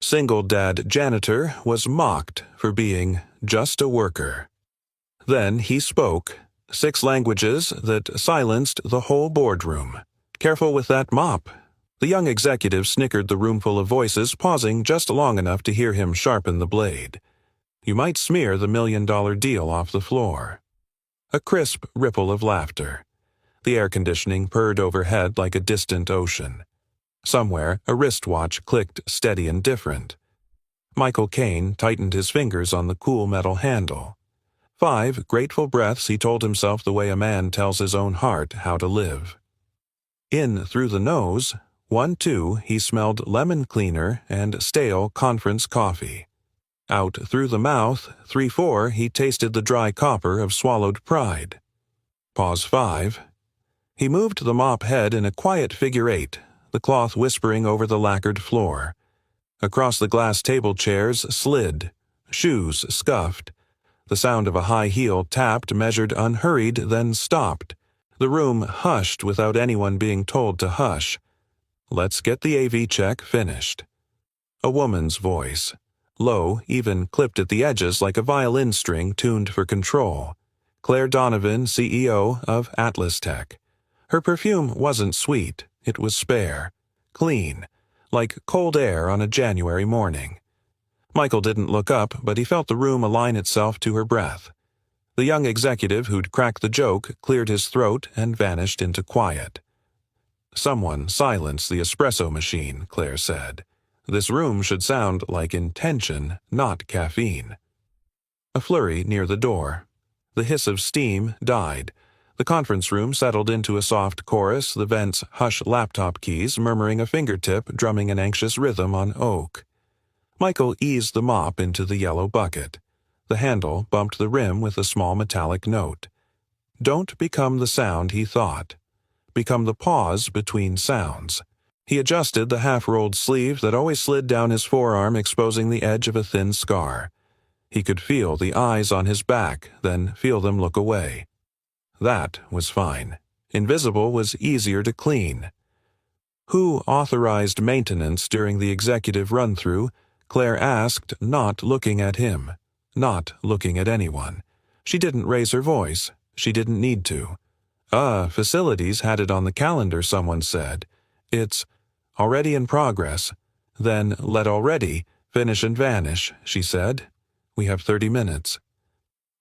Single dad Janitor was mocked for being just a worker. Then he spoke, 6 languages that silenced the whole boardroom. "Careful with that mop." The young executive snickered the roomful of voices, pausing just long enough to hear him sharpen the blade. "You might smear the $1 million deal off the floor." A crisp ripple of laughter. The air conditioning purred overhead like a distant ocean. Somewhere, a wristwatch clicked steady and different. Michael Caine tightened his fingers on the cool metal handle. 5 grateful breaths, he told himself, the way a man tells his own heart how to live. In through the nose, 1, 2, he smelled lemon cleaner and stale conference coffee. Out through the mouth, 3, 4, he tasted the dry copper of swallowed pride. Pause 5. He moved the mop head in a quiet figure 8, the cloth whispering over the lacquered floor. Across the glass table chairs slid, shoes scuffed. The sound of a high heel tapped, measured, unhurried, then stopped. The room hushed without anyone being told to hush. "Let's get the AV check finished." A woman's voice, low, even clipped at the edges like a violin string tuned for control. Claire Donovan, CEO of Atlas Tech. Her perfume wasn't sweet, it was spare, clean, like cold air on a January morning. Michael didn't look up, but he felt the room align itself to her breath. The young executive who'd cracked the joke cleared his throat and vanished into quiet. "Someone silence the espresso machine," Claire said. "This room should sound like intention, not caffeine." A flurry near the door. The hiss of steam died. The conference room settled into a soft chorus, the vent's hush laptop keys murmuring a fingertip drumming an anxious rhythm on oak. Michael eased the mop into the yellow bucket. The handle bumped the rim with a small metallic note. Don't become the sound, he thought. Become the pause between sounds. He adjusted the half-rolled sleeve that always slid down his forearm, exposing the edge of a thin scar. He could feel the eyes on his back, then feel them look away. That was fine. Invisible was easier to clean. Who authorized maintenance during the executive run-through? Claire asked, not looking at him, not looking at anyone. She didn't raise her voice. She didn't need to. Facilities had it on the calendar, someone said. It's already in progress. Then let already finish and vanish, she said. We have 30 minutes.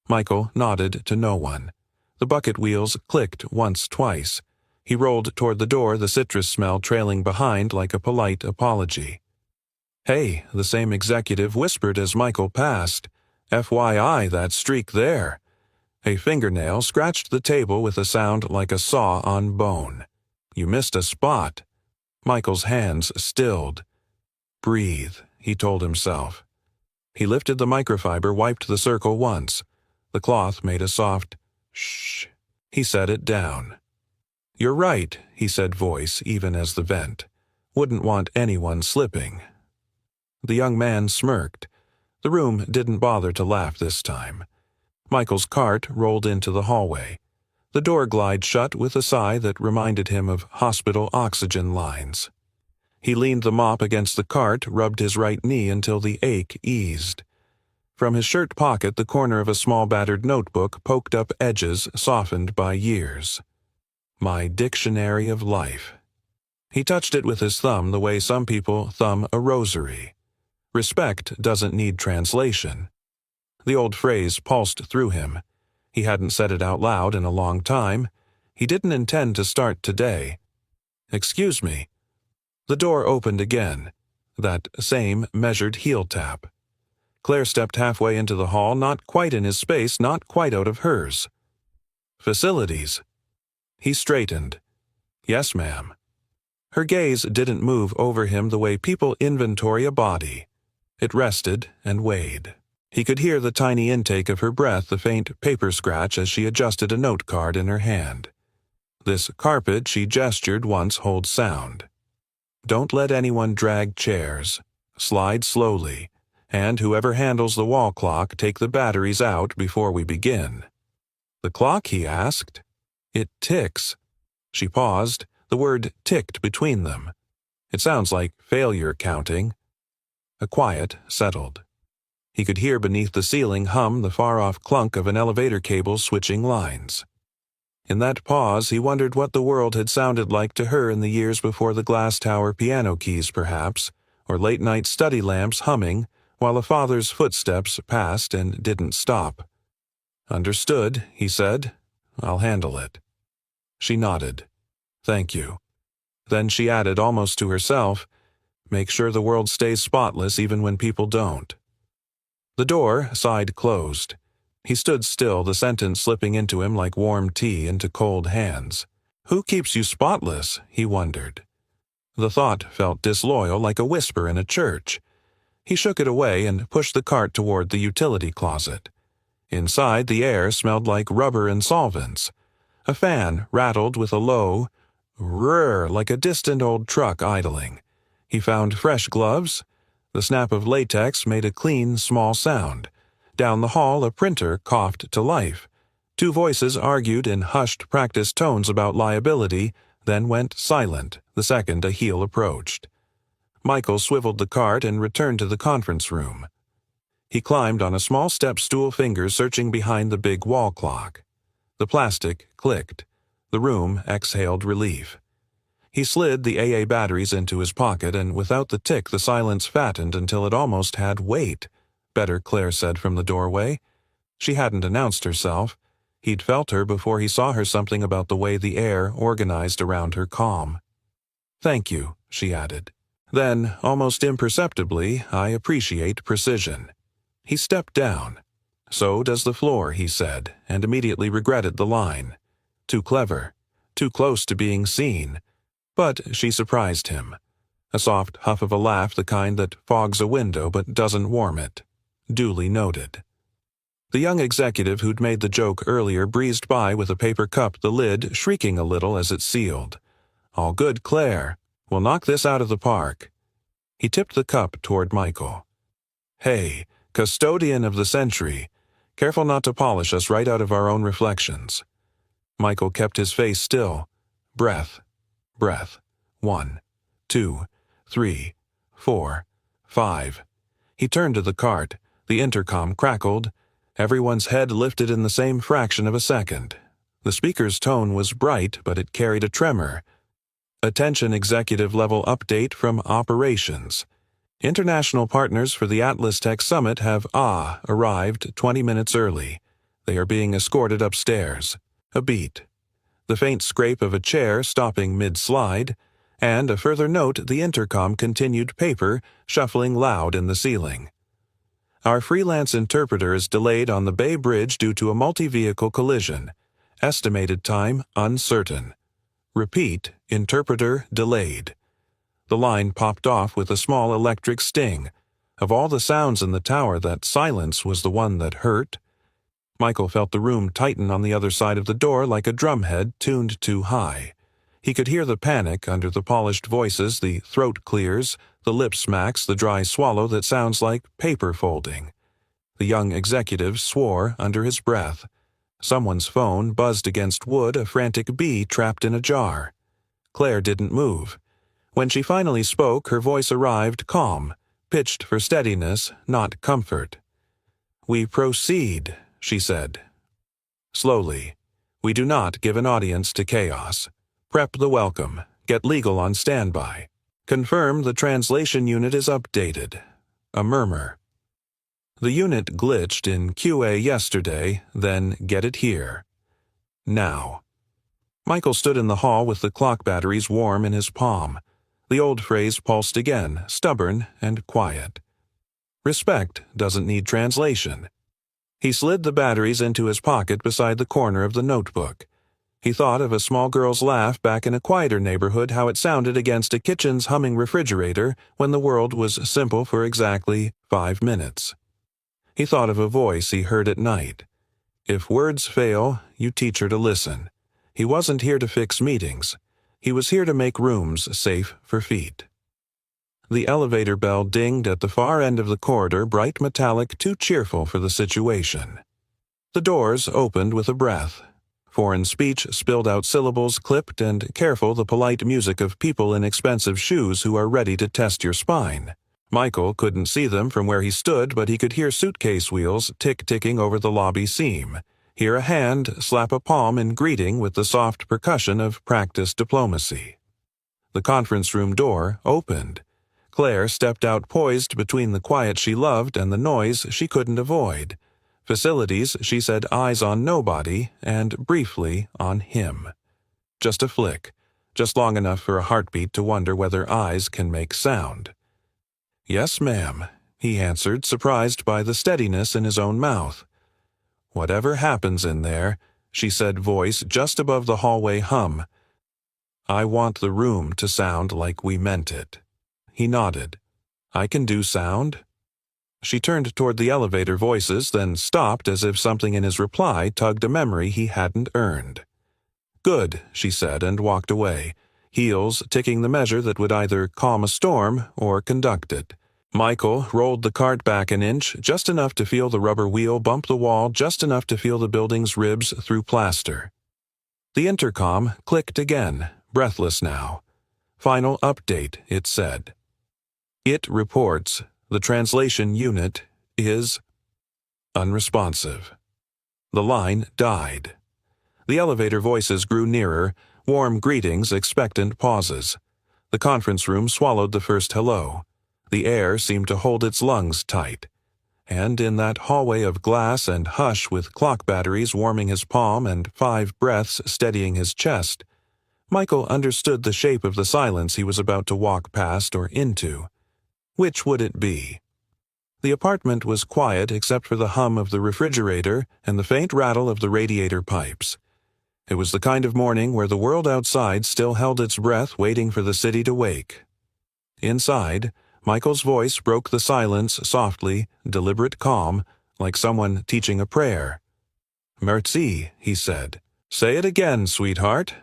Michael nodded to no one. The bucket wheels clicked once, twice. He rolled toward the door, the citrus smell trailing behind like a polite apology. "Hey," the same executive whispered as Michael passed. "FYI, that streak there." A fingernail scratched the table with a sound like a saw on bone. "You missed a spot." Michael's hands stilled. "Breathe," he told himself. He lifted the microfiber, wiped the circle once. The cloth made a soft shh. He set it down. "You're right," he said, voice even as the vent. "Wouldn't want anyone slipping." The young man smirked. The room didn't bother to laugh this time. Michael's cart rolled into the hallway. The door glided shut with a sigh that reminded him of hospital oxygen lines. He leaned the mop against the cart, rubbed his right knee until the ache eased. From his shirt pocket, the corner of a small battered notebook poked up edges softened by years. My dictionary of life. He touched it with his thumb the way some people thumb a rosary. Respect doesn't need translation. The old phrase pulsed through him. He hadn't said it out loud in a long time. He didn't intend to start today. "Excuse me." The door opened again. That same measured heel tap. Claire stepped halfway into the hall, not quite in his space, not quite out of hers. "Facilities." He straightened. "Yes, ma'am." Her gaze didn't move over him the way people inventory a body. It rested and weighed. He could hear the tiny intake of her breath, the faint paper scratch as she adjusted a note card in her hand. This carpet, she gestured once, holds sound. Don't let anyone drag chairs. Slide slowly. And whoever handles the wall clock, take the batteries out before we begin. "The clock?" he asked. "It ticks." She paused. The word ticked between them. "It sounds like failure counting." A quiet settled. He could hear beneath the ceiling hum the far-off clunk of an elevator cable switching lines. In that pause, he wondered what the world had sounded like to her in the years before the glass tower piano keys, perhaps, or late-night study lamps humming while a father's footsteps passed and didn't stop. "Understood," he said. "I'll handle it." She nodded. "Thank you." Then she added almost to herself, "Make sure the world stays spotless even when people don't." The door side closed. He stood still, the sentence slipping into him like warm tea into cold hands. Who keeps you spotless? He wondered. The thought felt disloyal, like a whisper in a church. He shook it away and pushed the cart toward the utility closet. Inside, the air smelled like rubber and solvents. A fan rattled with a low whir like a distant old truck idling. He found fresh gloves. The snap of latex made a clean, small sound. Down the hall, a printer coughed to life. Two voices argued in hushed, practiced tones about liability, then went silent the second a heel approached. Michael swiveled the cart and returned to the conference room. He climbed on a small step stool, fingers searching behind the big wall clock. The plastic clicked. The room exhaled relief. He slid the AA batteries into his pocket, and without the tick the silence fattened until it almost had weight. "Better," Claire said from the doorway. She hadn't announced herself. He'd felt her before he saw her, something about the way the air organized around her calm. "Thank you," she added. Then, almost imperceptibly, "I appreciate precision." He stepped down. "So does the floor," he said, and immediately regretted the line. Too clever. Too close to being seen. But she surprised him. A soft huff of a laugh, the kind that fogs a window but doesn't warm it. Duly noted. The young executive who'd made the joke earlier breezed by with a paper cup, the lid shrieking a little as it sealed. "All good, Claire. We'll knock this out of the park." He tipped the cup toward Michael. "Hey, custodian of the century. Careful not to polish us right out of our own reflections." Michael kept his face still. Breath. Breath. 1, 2, 3, 4, 5. He turned to the cart. The intercom crackled. Everyone's head lifted in the same fraction of a second. The speaker's tone was bright, but it carried a tremor. "Attention, executive-level update from operations. International partners for the Atlas Tech Summit have arrived 20 minutes early. They are being escorted upstairs." A beat. The faint scrape of a chair stopping mid-slide, and a further note, the intercom continued, paper shuffling loud in the ceiling. "Our freelance interpreter is delayed on the Bay Bridge due to a multi-vehicle collision. Estimated time uncertain. Repeat, interpreter delayed." The line popped off with a small electric sting. Of all the sounds in the tower, that silence was the one that hurt. Michael felt the room tighten on the other side of the door like a drumhead tuned too high. He could hear the panic under the polished voices, the throat clears, the lip smacks, the dry swallow that sounds like paper folding. The young executive swore under his breath. Someone's phone buzzed against wood, a frantic bee trapped in a jar. Claire didn't move. When she finally spoke, her voice arrived calm, pitched for steadiness, not comfort. "We proceed," she said. Slowly. "We do not give an audience to chaos. Prep the welcome. Get legal on standby. Confirm the translation unit is updated." A murmur. "The unit glitched in QA yesterday, then get it here. Now." Michael stood in the hall with the clock batteries warm in his palm. The old phrase pulsed again, stubborn and quiet. "Respect doesn't need translation." He slid the batteries into his pocket beside the corner of the notebook. He thought of a small girl's laugh back in a quieter neighborhood, how it sounded against a kitchen's humming refrigerator when the world was simple for exactly 5 minutes. He thought of a voice he heard at night. "If words fail, you teach her to listen." He wasn't here to fix meetings. He was here to make rooms safe for feet. The elevator bell dinged at the far end of the corridor, bright metallic, too cheerful for the situation. The doors opened with a breath. Foreign speech spilled out syllables, clipped and careful, the polite music of people in expensive shoes who are ready to test your spine. Michael couldn't see them from where he stood, but he could hear suitcase wheels tick-ticking over the lobby seam, hear a hand slap a palm in greeting with the soft percussion of practiced diplomacy. The conference room door opened. Claire stepped out poised between the quiet she loved and the noise she couldn't avoid. Facilities, she said eyes on nobody, and briefly on him. Just a flick, just long enough for a heartbeat to wonder whether eyes can make sound. "Yes, ma'am," he answered, surprised by the steadiness in his own mouth. "Whatever happens in there," she said, voice just above the hallway hum, "I want the room to sound like we meant it." He nodded. "I can do sound." She turned toward the elevator voices, then stopped as if something in his reply tugged a memory he hadn't earned. "Good," she said, and walked away, heels ticking the measure that would either calm a storm or conduct it. Michael rolled the cart back an inch, just enough to feel the rubber wheel bump the wall, just enough to feel the building's ribs through plaster. The intercom clicked again, breathless now. "Final update," it said. "It reports the translation unit is unresponsive." The line died. The elevator voices grew nearer, warm greetings, expectant pauses. The conference room swallowed the first hello. The air seemed to hold its lungs tight. And in that hallway of glass and hush with clock batteries warming his palm and 5 breaths steadying his chest, Michael understood the shape of the silence he was about to walk past or into. Which would it be? The apartment was quiet except for the hum of the refrigerator and the faint rattle of the radiator pipes. It was the kind of morning where the world outside still held its breath waiting for the city to wake. Inside, Michael's voice broke the silence softly, deliberate calm, like someone teaching a prayer. "Merci," he said. "Say it again, sweetheart."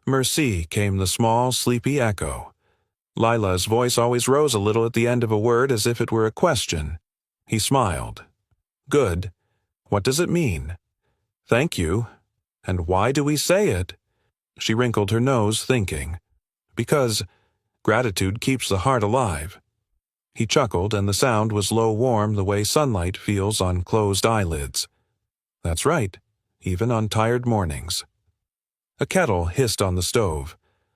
"Merci," came the small, sleepy echo. Lila's voice always rose a little at the end of a word as if it were a question. He smiled. "Good. What does it mean?" "Thank you. And why do we say it?" She wrinkled her nose, thinking. "Because gratitude keeps the heart alive." He chuckled, and the sound was low-warm the way sunlight feels on closed eyelids. "That's right, even on tired mornings." A kettle hissed on the stove.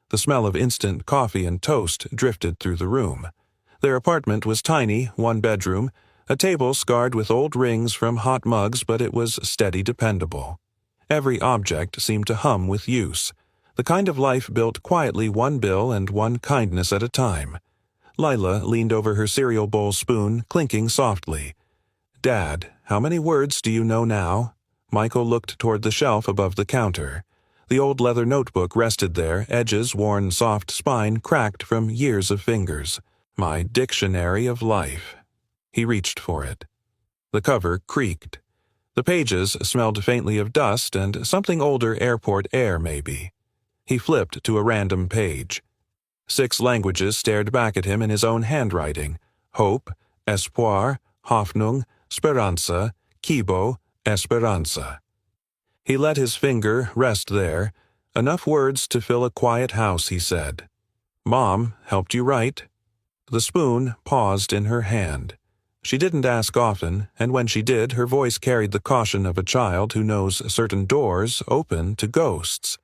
The smell of instant coffee and toast drifted through the room. Their apartment was tiny, 1 bedroom, a table scarred with old rings from hot mugs, but it was steady, dependable. Every object seemed to hum with use, the kind of life built quietly 1 bill and 1 kindness at a time. Lila leaned over her cereal bowl spoon, clinking softly. "Dad, how many words do you know now?" Michael looked toward the shelf above the counter. The old leather notebook rested there, edges worn soft spine cracked from years of fingers. "My dictionary of life." He reached for it. The cover creaked. The pages smelled faintly of dust and something older airport air, maybe. He flipped to a random page. 6 languages stared back at him in his own handwriting: hope, espoir, Hoffnung, speranza, Kibo, esperanza. He let his finger rest there. "Enough words to fill a quiet house," he said. "Mom helped you write?" The spoon paused in her hand. She didn't ask often, and when she did, her voice carried the caution of a child who knows certain doors open to ghosts.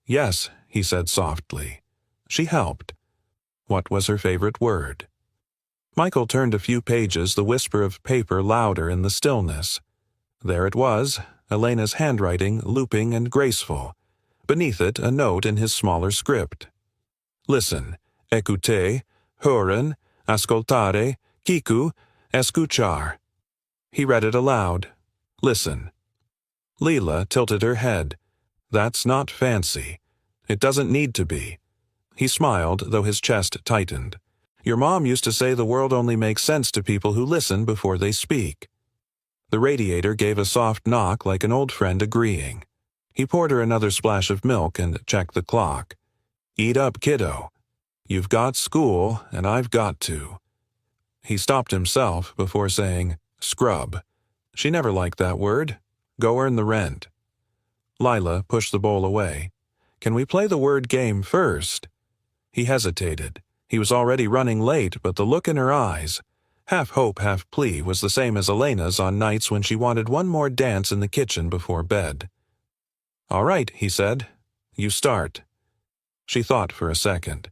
"Yes," he said softly. She helped. What was her favorite word? Michael turned a few pages, the whisper of paper louder in the stillness. There it was, Elena's handwriting, looping and graceful. Beneath it, a note in his smaller script. "Listen, écoutez, hören, ascoltare, kiku, escuchar." He read it aloud. "Listen." Lila tilted her head. "That's not fancy. It doesn't need to be." He smiled, though his chest tightened. "Your mom used to say the world only makes sense to people who listen before they speak." The radiator gave a soft knock like an old friend agreeing. He poured her another splash of milk and checked the clock. "Eat up, kiddo. You've got school, and I've got to." He stopped himself before saying, "Scrub." She never liked that word. "Go earn the rent." Lila pushed the bowl away. "Can we play the word game first?" He hesitated. He was already running late, but the look in her eyes, half hope, half plea, was the same as Elena's on nights when she wanted one more dance in the kitchen before bed. "All right," he said. "You start." She thought for a second.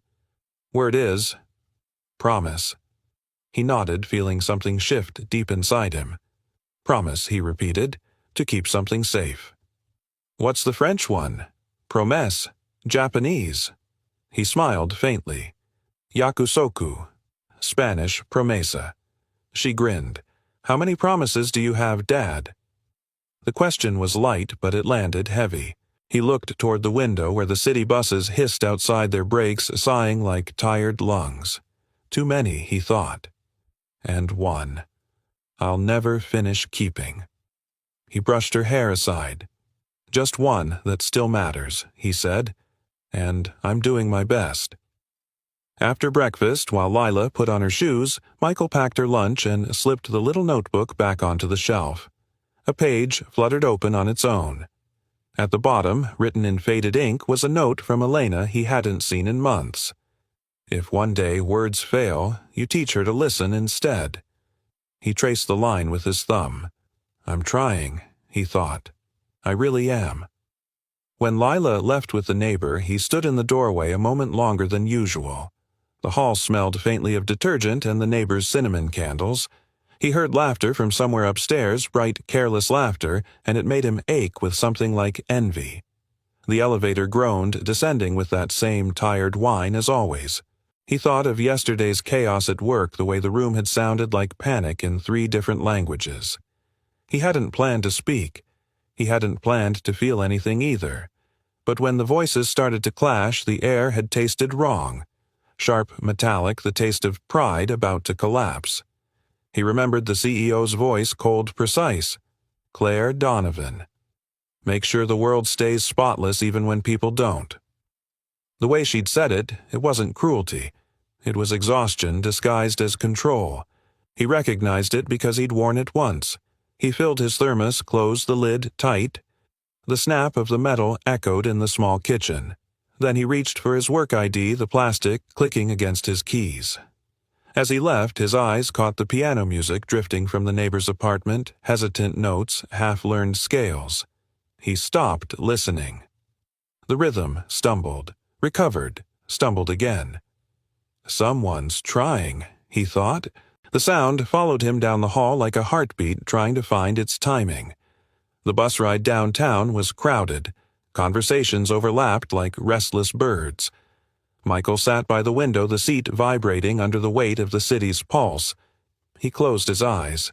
"Word is, promise." He nodded, feeling something shift deep inside him. "Promise," he repeated, "to keep something safe." "What's the French one?" "Promesse. Japanese." He smiled faintly. "Yakusoku. Spanish, promesa." She grinned. "How many promises do you have, Dad?" The question was light, but it landed heavy. He looked toward the window where the city buses hissed outside their brakes, sighing like tired lungs. Too many, he thought. And one. I'll never finish keeping. He brushed her hair aside. "Just one that still matters," he said. "And I'm doing my best." After breakfast, while Lila put on her shoes, Michael packed her lunch and slipped the little notebook back onto the shelf. A page fluttered open on its own. At the bottom, written in faded ink, was a note from Elena he hadn't seen in months. "If one day words fail, you teach her to listen instead." He traced the line with his thumb. "I'm trying," he thought. "I really am." When Lila left with the neighbor, he stood in the doorway a moment longer than usual. The hall smelled faintly of detergent and the neighbor's cinnamon candles. He heard laughter from somewhere upstairs, bright, careless laughter, and it made him ache with something like envy. The elevator groaned, descending with that same tired whine as always. He thought of yesterday's chaos at work, the way the room had sounded like panic in 3 different languages. He hadn't planned to speak. He hadn't planned to feel anything either. But when the voices started to clash, the air had tasted wrong. Sharp, metallic, the taste of pride about to collapse. He remembered the CEO's voice, cold, precise. Claire Donovan. Make sure the world stays spotless even when people don't. The way she'd said it, it wasn't cruelty. It was exhaustion disguised as control. He recognized it because he'd worn it once. He filled his thermos, closed the lid tight. The snap of the metal echoed in the small kitchen. Then he reached for his work ID, the plastic clicking against his keys. As he left, his eyes caught the piano music drifting from the neighbor's apartment, hesitant notes, half-learned scales. He stopped listening. The rhythm stumbled, recovered, stumbled again. Someone's trying, he thought. The sound followed him down the hall like a heartbeat trying to find its timing. The bus ride downtown was crowded. Conversations overlapped like restless birds. Michael sat by the window, the seat vibrating under the weight of the city's pulse. He closed his eyes.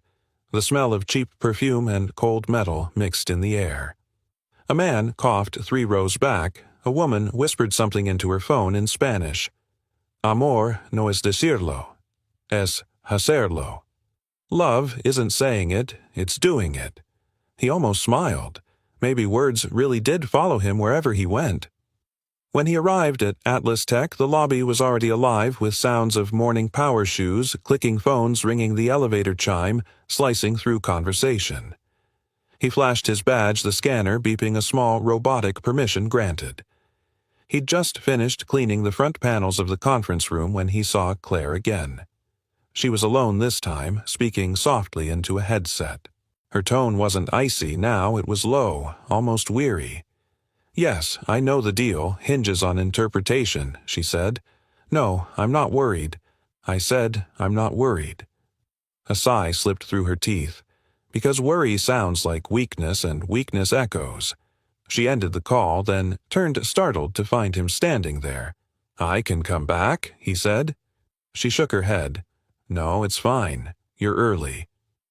The smell of cheap perfume and cold metal mixed in the air. A man coughed 3 rows back. A woman whispered something into her phone in Spanish. Amor no es decirlo. Es hacerlo. Love isn't saying it, it's doing it. He almost smiled. Maybe words really did follow him wherever he went. When he arrived at Atlas Tech, the lobby was already alive with sounds of morning power shoes, clicking phones ringing the elevator chime, slicing through conversation. He flashed his badge, the scanner beeping a small robotic permission granted. He'd just finished cleaning the front panels of the conference room when he saw Claire again. She was alone this time, speaking softly into a headset. Her tone wasn't icy now, it was low, almost weary. "Yes, I know the deal hinges on interpretation," she said. "No, I'm not worried. I said I'm not worried." A sigh slipped through her teeth. Because worry sounds like weakness and weakness echoes. She ended the call, then turned startled to find him standing there. "I can come back," he said. She shook her head. "No, it's fine. You're early."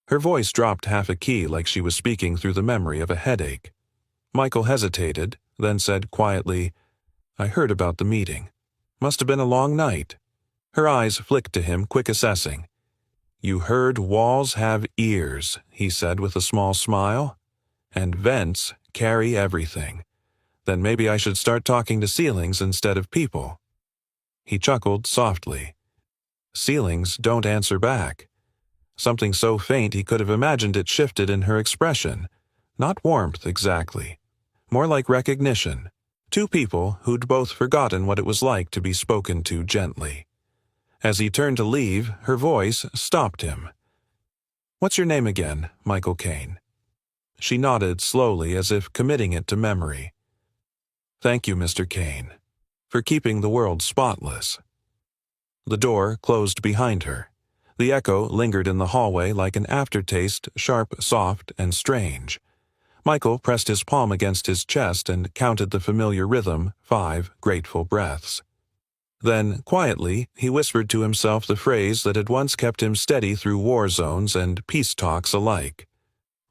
Her voice dropped half a key like she was speaking through the memory of a headache. Michael hesitated, then said quietly, "I heard about the meeting. Must have been a long night." Her eyes flicked to him, quick assessing. "You heard walls have ears," he said with a small smile. "And vents carry everything. Then maybe I should start talking to ceilings instead of people." He chuckled softly. Ceilings don't answer back. Something so faint he could have imagined it shifted in her expression. Not warmth exactly. More like recognition. 2 people who'd both forgotten what it was like to be spoken to gently. As he turned to leave, her voice stopped him. "What's your name again, Michael Caine?" She nodded slowly as if committing it to memory. "Thank you, Mr. Caine, for keeping the world spotless." The door closed behind her. The echo lingered in the hallway like an aftertaste, sharp, soft, and strange. Michael pressed his palm against his chest and counted the familiar rhythm, 5 grateful breaths. Then, quietly, he whispered to himself the phrase that had once kept him steady through war zones and peace talks alike.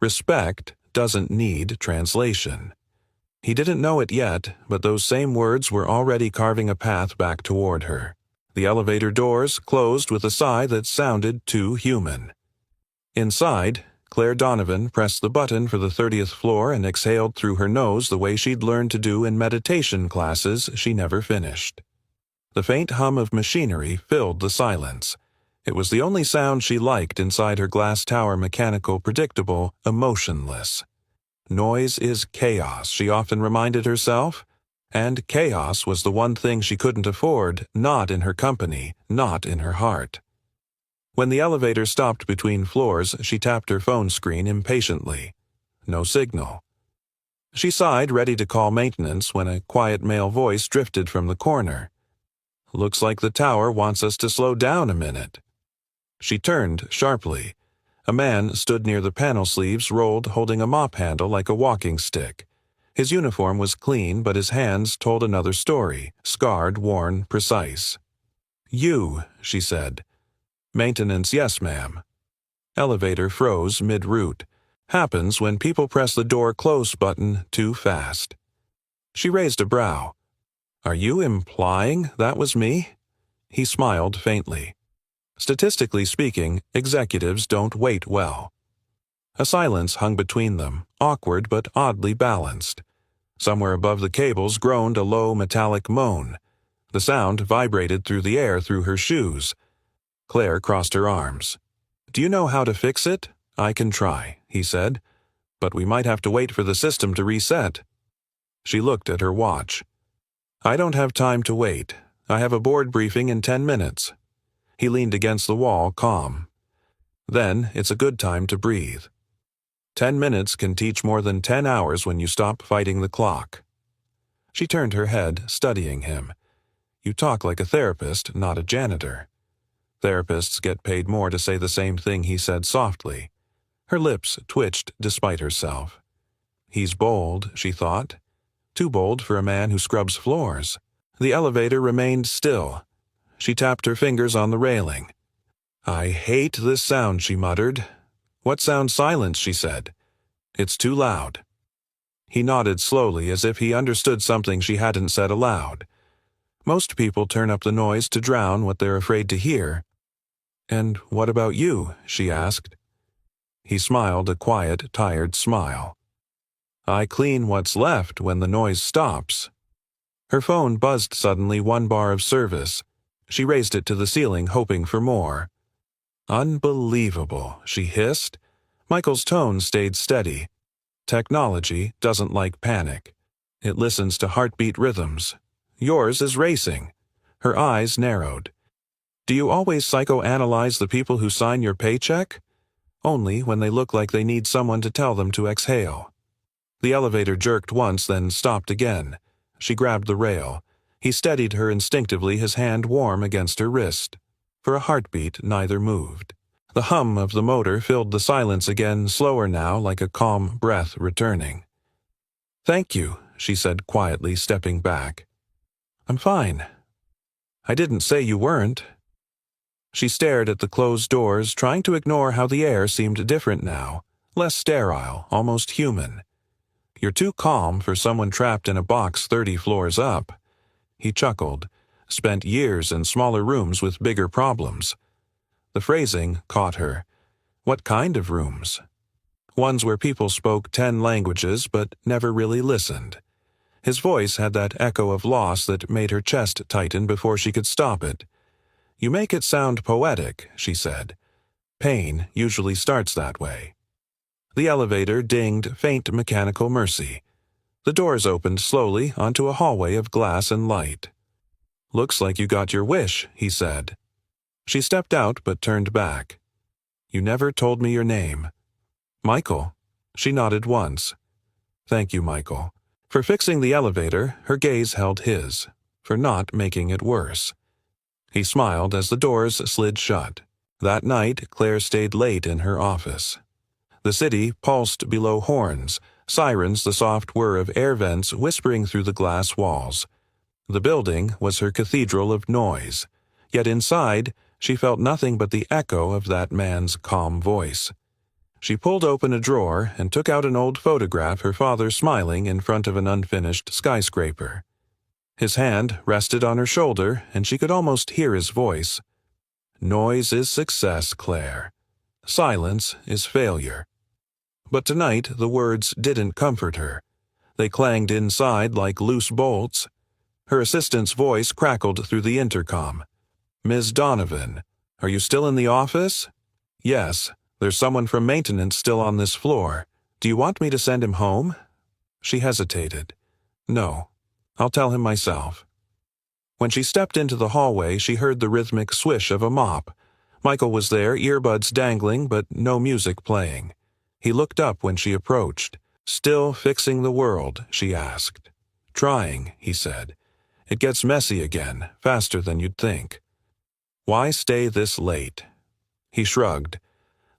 Respect doesn't need translation. He didn't know it yet, but those same words were already carving a path back toward her. The elevator doors closed with a sigh that sounded too human. Inside, Claire Donovan pressed the button for the 30th floor and exhaled through her nose the way she'd learned to do in meditation classes she never finished. The faint hum of machinery filled the silence. It was the only sound she liked inside her glass tower, mechanical, predictable, emotionless. Noise is chaos, she often reminded herself, and chaos was the one thing she couldn't afford, not in her company, not in her heart. When the elevator stopped between floors, she tapped her phone screen impatiently. No signal. She sighed, ready to call maintenance, when a quiet male voice drifted from the corner. "Looks like the tower wants us to slow down a minute." She turned sharply. A man stood near the panel sleeves, rolled, holding a mop handle like a walking stick. His uniform was clean, but his hands told another story, scarred, worn, precise. "You," she said. "Maintenance, yes, ma'am." Elevator froze mid-route. Happens when people press the door close button too fast. She raised a brow. "Are you implying that was me?" He smiled faintly. Statistically speaking, executives don't wait well. A silence hung between them, awkward but oddly balanced. Somewhere above the cables groaned a low metallic moan. The sound vibrated through the air through her shoes. Claire crossed her arms. "Do you know how to fix it? I can try," he said. "But we might have to wait for the system to reset." She looked at her watch. "I don't have time to wait. I have a board briefing in 10 minutes. He leaned against the wall, calm. "Then it's a good time to breathe. 10 minutes can teach more than 10 hours when you stop fighting the clock." She turned her head, studying him. "You talk like a therapist, not a janitor." Therapists get paid more to say the same thing, he said softly. Her lips twitched despite herself. He's bold, she thought. Too bold for a man who scrubs floors. The elevator remained still. She tapped her fingers on the railing. "I hate this sound," she muttered. "What sounds silence?" she said. "It's too loud." He nodded slowly as if he understood something she hadn't said aloud. Most people turn up the noise to drown what they're afraid to hear. "And what about you?" she asked. He smiled a quiet, tired smile. "I clean what's left when the noise stops." Her phone buzzed suddenly, 1 bar of service. She raised it to the ceiling, hoping for more. "Unbelievable," she hissed. Michael's tone stayed steady. "Technology doesn't like panic. It listens to heartbeat rhythms. Yours is racing." Her eyes narrowed. "Do you always psychoanalyze the people who sign your paycheck?" "Only when they look like they need someone to tell them to exhale." The elevator jerked once, then stopped again. She grabbed the rail. He steadied her instinctively, his hand warm against her wrist. For a heartbeat, neither moved. The hum of the motor filled the silence again, slower now, like a calm breath returning. "Thank you," she said quietly, stepping back. "I'm fine." "I didn't say you weren't." She stared at the closed doors, trying to ignore how the air seemed different now, less sterile, almost human. "You're too calm for someone trapped in a box 30 floors up." He chuckled. Spent years in smaller rooms with bigger problems. The phrasing caught her. What kind of rooms? Ones where people spoke 10 languages but never really listened. His voice had that echo of loss that made her chest tighten before she could stop it. "You make it sound poetic," she said. "Pain usually starts that way." The elevator dinged faint mechanical mercy. The doors opened slowly onto a hallway of glass and light. "Looks like you got your wish," he said. She stepped out but turned back. "You never told me your name." "Michael." She nodded once. "Thank you, Michael." For fixing the elevator, her gaze held his. For not making it worse. He smiled as the doors slid shut. That night, Claire stayed late in her office. The city pulsed below horns, sirens the soft whir of air vents whispering through the glass walls. The building was her cathedral of noise, yet inside she felt nothing but the echo of that man's calm voice. She pulled open a drawer and took out an old photograph her father smiling in front of an unfinished skyscraper. His hand rested on her shoulder, and she could almost hear his voice. "Noise is success, Claire. Silence is failure." But tonight the words didn't comfort her. They clanged inside like loose bolts. Her assistant's voice crackled through the intercom. "Ms. Donovan, are you still in the office?" "Yes, there's someone from maintenance still on this floor. Do you want me to send him home?" She hesitated. "No, I'll tell him myself." When she stepped into the hallway, she heard the rhythmic swish of a mop. Michael was there, earbuds dangling, but no music playing. He looked up when she approached. "Still fixing the world?" she asked. "Trying," he said. "It gets messy again, faster than you'd think." "Why stay this late?" He shrugged.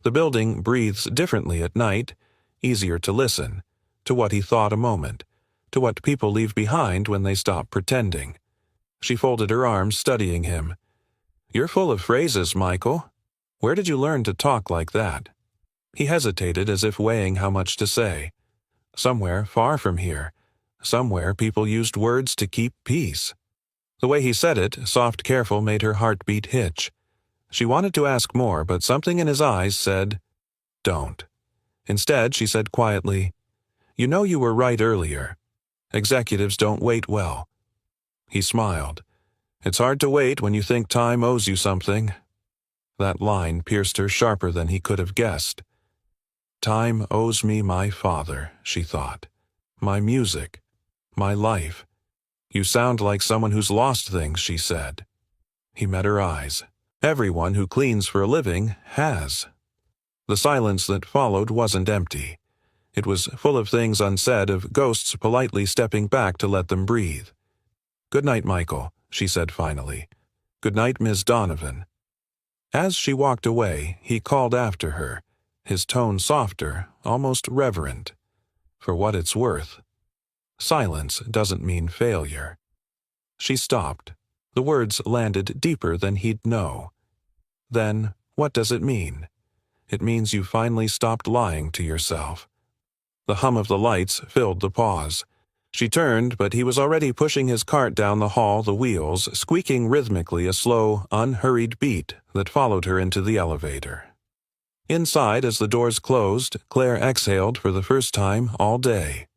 The building breathes differently at night, easier to listen, to what he thought a moment, to what people leave behind when they stop pretending. She folded her arms, studying him. "You're full of phrases, Michael. Where did you learn to talk like that?" He hesitated as if weighing how much to say. Somewhere far from here. Somewhere people used words to keep peace. The way he said it, soft, careful, made her heartbeat hitch. She wanted to ask more, but something in his eyes said, "Don't." Instead, she said quietly, "You know you were right earlier. Executives don't wait well." He smiled. "It's hard to wait when you think time owes you something." That line pierced her sharper than he could have guessed. "Time owes me my father," she thought. "My music. My life." "You sound like someone who's lost things," she said. He met her eyes. "Everyone who cleans for a living has." The silence that followed wasn't empty. It was full of things unsaid, of ghosts politely stepping back to let them breathe. "Good night, Michael," she said finally. "Good night, Ms. Donovan." As she walked away, he called after her, his tone softer, almost reverent. "For what it's worth. Silence doesn't mean failure." She stopped. The words landed deeper than he'd know. "Then, what does it mean?" "It means you finally stopped lying to yourself." The hum of the lights filled the pause. She turned, but he was already pushing his cart down the hall, the wheels squeaking rhythmically, a slow, unhurried beat that followed her into the elevator. Inside, as the doors closed, Claire exhaled for the first time all day.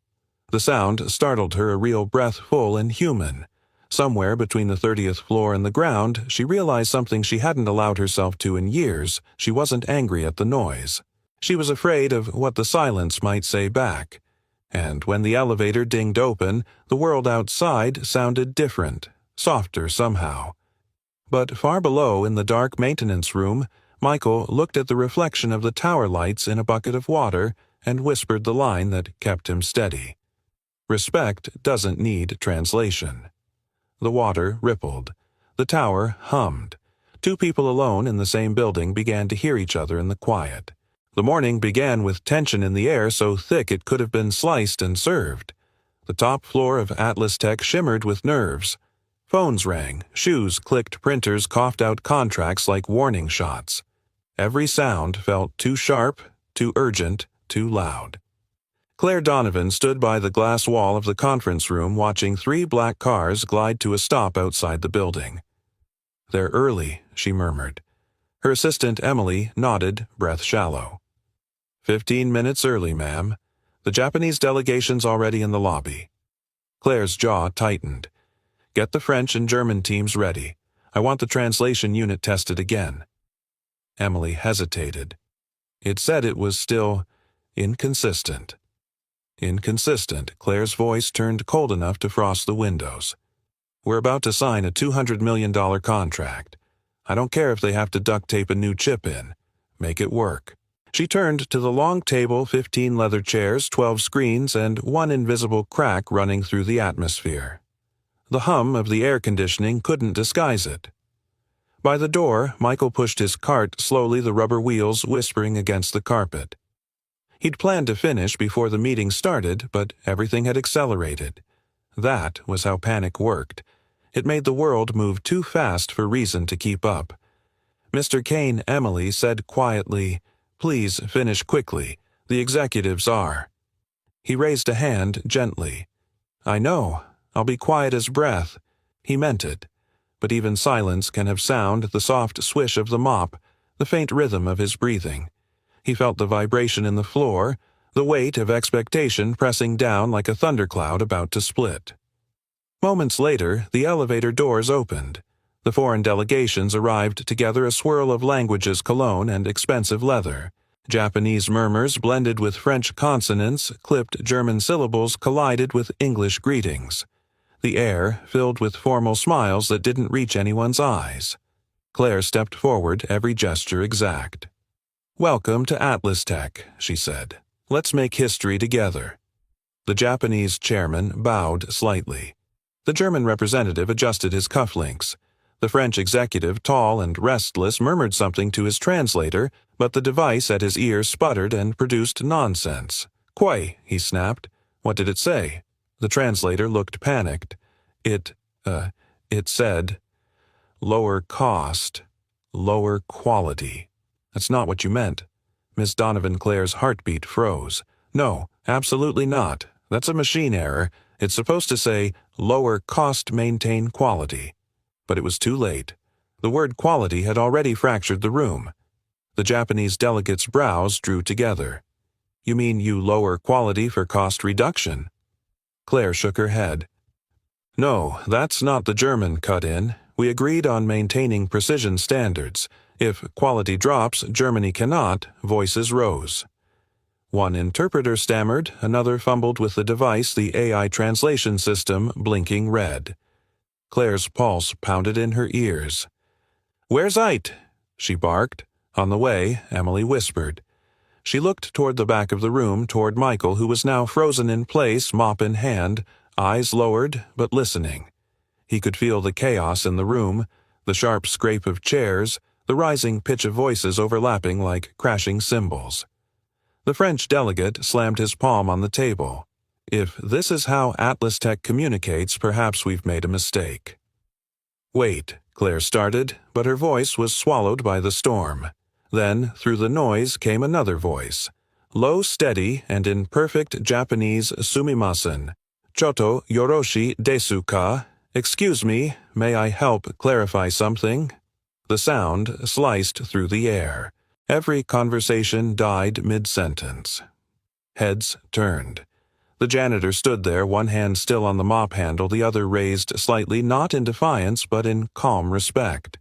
The sound startled her, a real breath full and human. Somewhere between the 30th floor and the ground, she realized something she hadn't allowed herself to in years. She wasn't angry at the noise. She was afraid of what the silence might say back. And when the elevator dinged open, the world outside sounded different, softer somehow. But far below, in the dark maintenance room, Michael looked at the reflection of the tower lights in a bucket of water and whispered the line that kept him steady. "Respect doesn't need translation." The water rippled. The tower hummed. Two people alone in the same building began to hear each other in the quiet. The morning began with tension in the air so thick it could have been sliced and served. The top floor of Atlas Tech shimmered with nerves. Phones rang, shoes clicked, printers coughed out contracts like warning shots. Every sound felt too sharp, too urgent, too loud. Claire Donovan stood by the glass wall of the conference room watching 3 black cars glide to a stop outside the building. "They're early," she murmured. Her assistant Emily nodded, breath shallow. 15 minutes early, ma'am. The Japanese delegation's already in the lobby." Claire's jaw tightened. "Get the French and German teams ready. I want the translation unit tested again." Emily hesitated. It said it was still inconsistent. Inconsistent. Claire's voice turned cold enough to frost the windows. "We're about to sign a $200 million contract. I don't care if they have to duct tape a new chip in. Make it work." She turned to the long table, 15 leather chairs, 12 screens, and one invisible crack running through the atmosphere. The hum of the air conditioning couldn't disguise it. By the door, Michael pushed his cart slowly, the rubber wheels whispering against the carpet. He'd planned to finish before the meeting started, but everything had accelerated. That was how panic worked. It made the world move too fast for reason to keep up. Mr. Kane Emily said quietly, "Please finish quickly. The executives are." He raised a hand gently. "I know. I'll be quiet as breath." He meant it. But even silence can have sound, the soft swish of the mop, the faint rhythm of his breathing. He felt the vibration in the floor, the weight of expectation pressing down like a thundercloud about to split. Moments later, the elevator doors opened. The foreign delegations arrived together, a swirl of languages, cologne, and expensive leather. Japanese murmurs blended with French consonants, clipped German syllables collided with English greetings. The air filled with formal smiles that didn't reach anyone's eyes. Claire stepped forward, every gesture exact. "Welcome to Atlas Tech," she said. "Let's make history together." The Japanese chairman bowed slightly. The German representative adjusted his cufflinks. The French executive, tall and restless, murmured something to his translator, but the device at his ear sputtered and produced nonsense. "Quoi?" he snapped. "What did it say?" The translator looked panicked. It said, "Lower cost, lower quality." "That's not what you meant." Miss Donovan Claire's heartbeat froze. "No, absolutely not. That's a machine error. It's supposed to say, lower cost, maintain quality." But it was too late. The word quality had already fractured the room. The Japanese delegate's brows drew together. "You mean you lower quality for cost reduction?" Claire shook her head. "No, that's not the German cut-in. We agreed on maintaining precision standards. If quality drops, Germany cannot." Voices rose. One interpreter stammered, another fumbled with the device, the AI translation system blinking red. Claire's pulse pounded in her ears. "Where's Ite?" she barked. On the way, Emily whispered. She looked toward the back of the room, toward Michael, who was now frozen in place, mop in hand, eyes lowered, but listening. He could feel the chaos in the room, the sharp scrape of chairs, the rising pitch of voices overlapping like crashing cymbals. The French delegate slammed his palm on the table. "If this is how Atlas Tech communicates, perhaps we've made a mistake." "Wait," Claire started, but her voice was swallowed by the storm. Then, through the noise, came another voice. Low, steady, and in perfect Japanese, "Sumimasen. Choto yoroshi desu ka?" "Excuse me, may I help clarify something?" The sound sliced through the air. Every conversation died mid-sentence. Heads turned. The janitor stood there, one hand still on the mop handle, the other raised slightly, not in defiance, but in calm respect.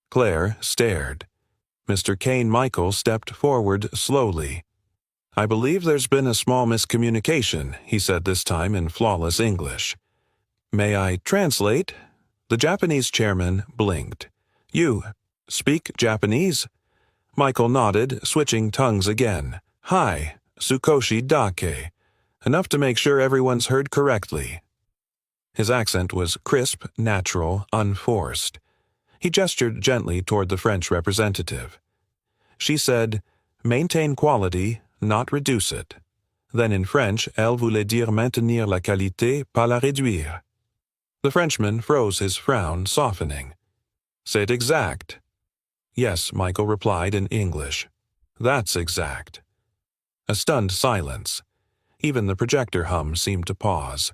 Claire stared. Mr. Kane Michael stepped forward slowly. "I believe there's been a small miscommunication," he said this time in flawless English. "May I translate?" The Japanese chairman blinked. "You speak Japanese?" Michael nodded, switching tongues again. "Hi, Sukoshi dake." Enough to make sure everyone's heard correctly. His accent was crisp, natural, unforced. He gestured gently toward the French representative. She said, "Maintain quality, not reduce it." Then in French, elle voulait dire maintenir la qualité, pas la réduire. The Frenchman froze, his frown softening. "C'est exact." "Yes," Michael replied in English. "That's exact." A stunned silence. Even the projector hum seemed to pause.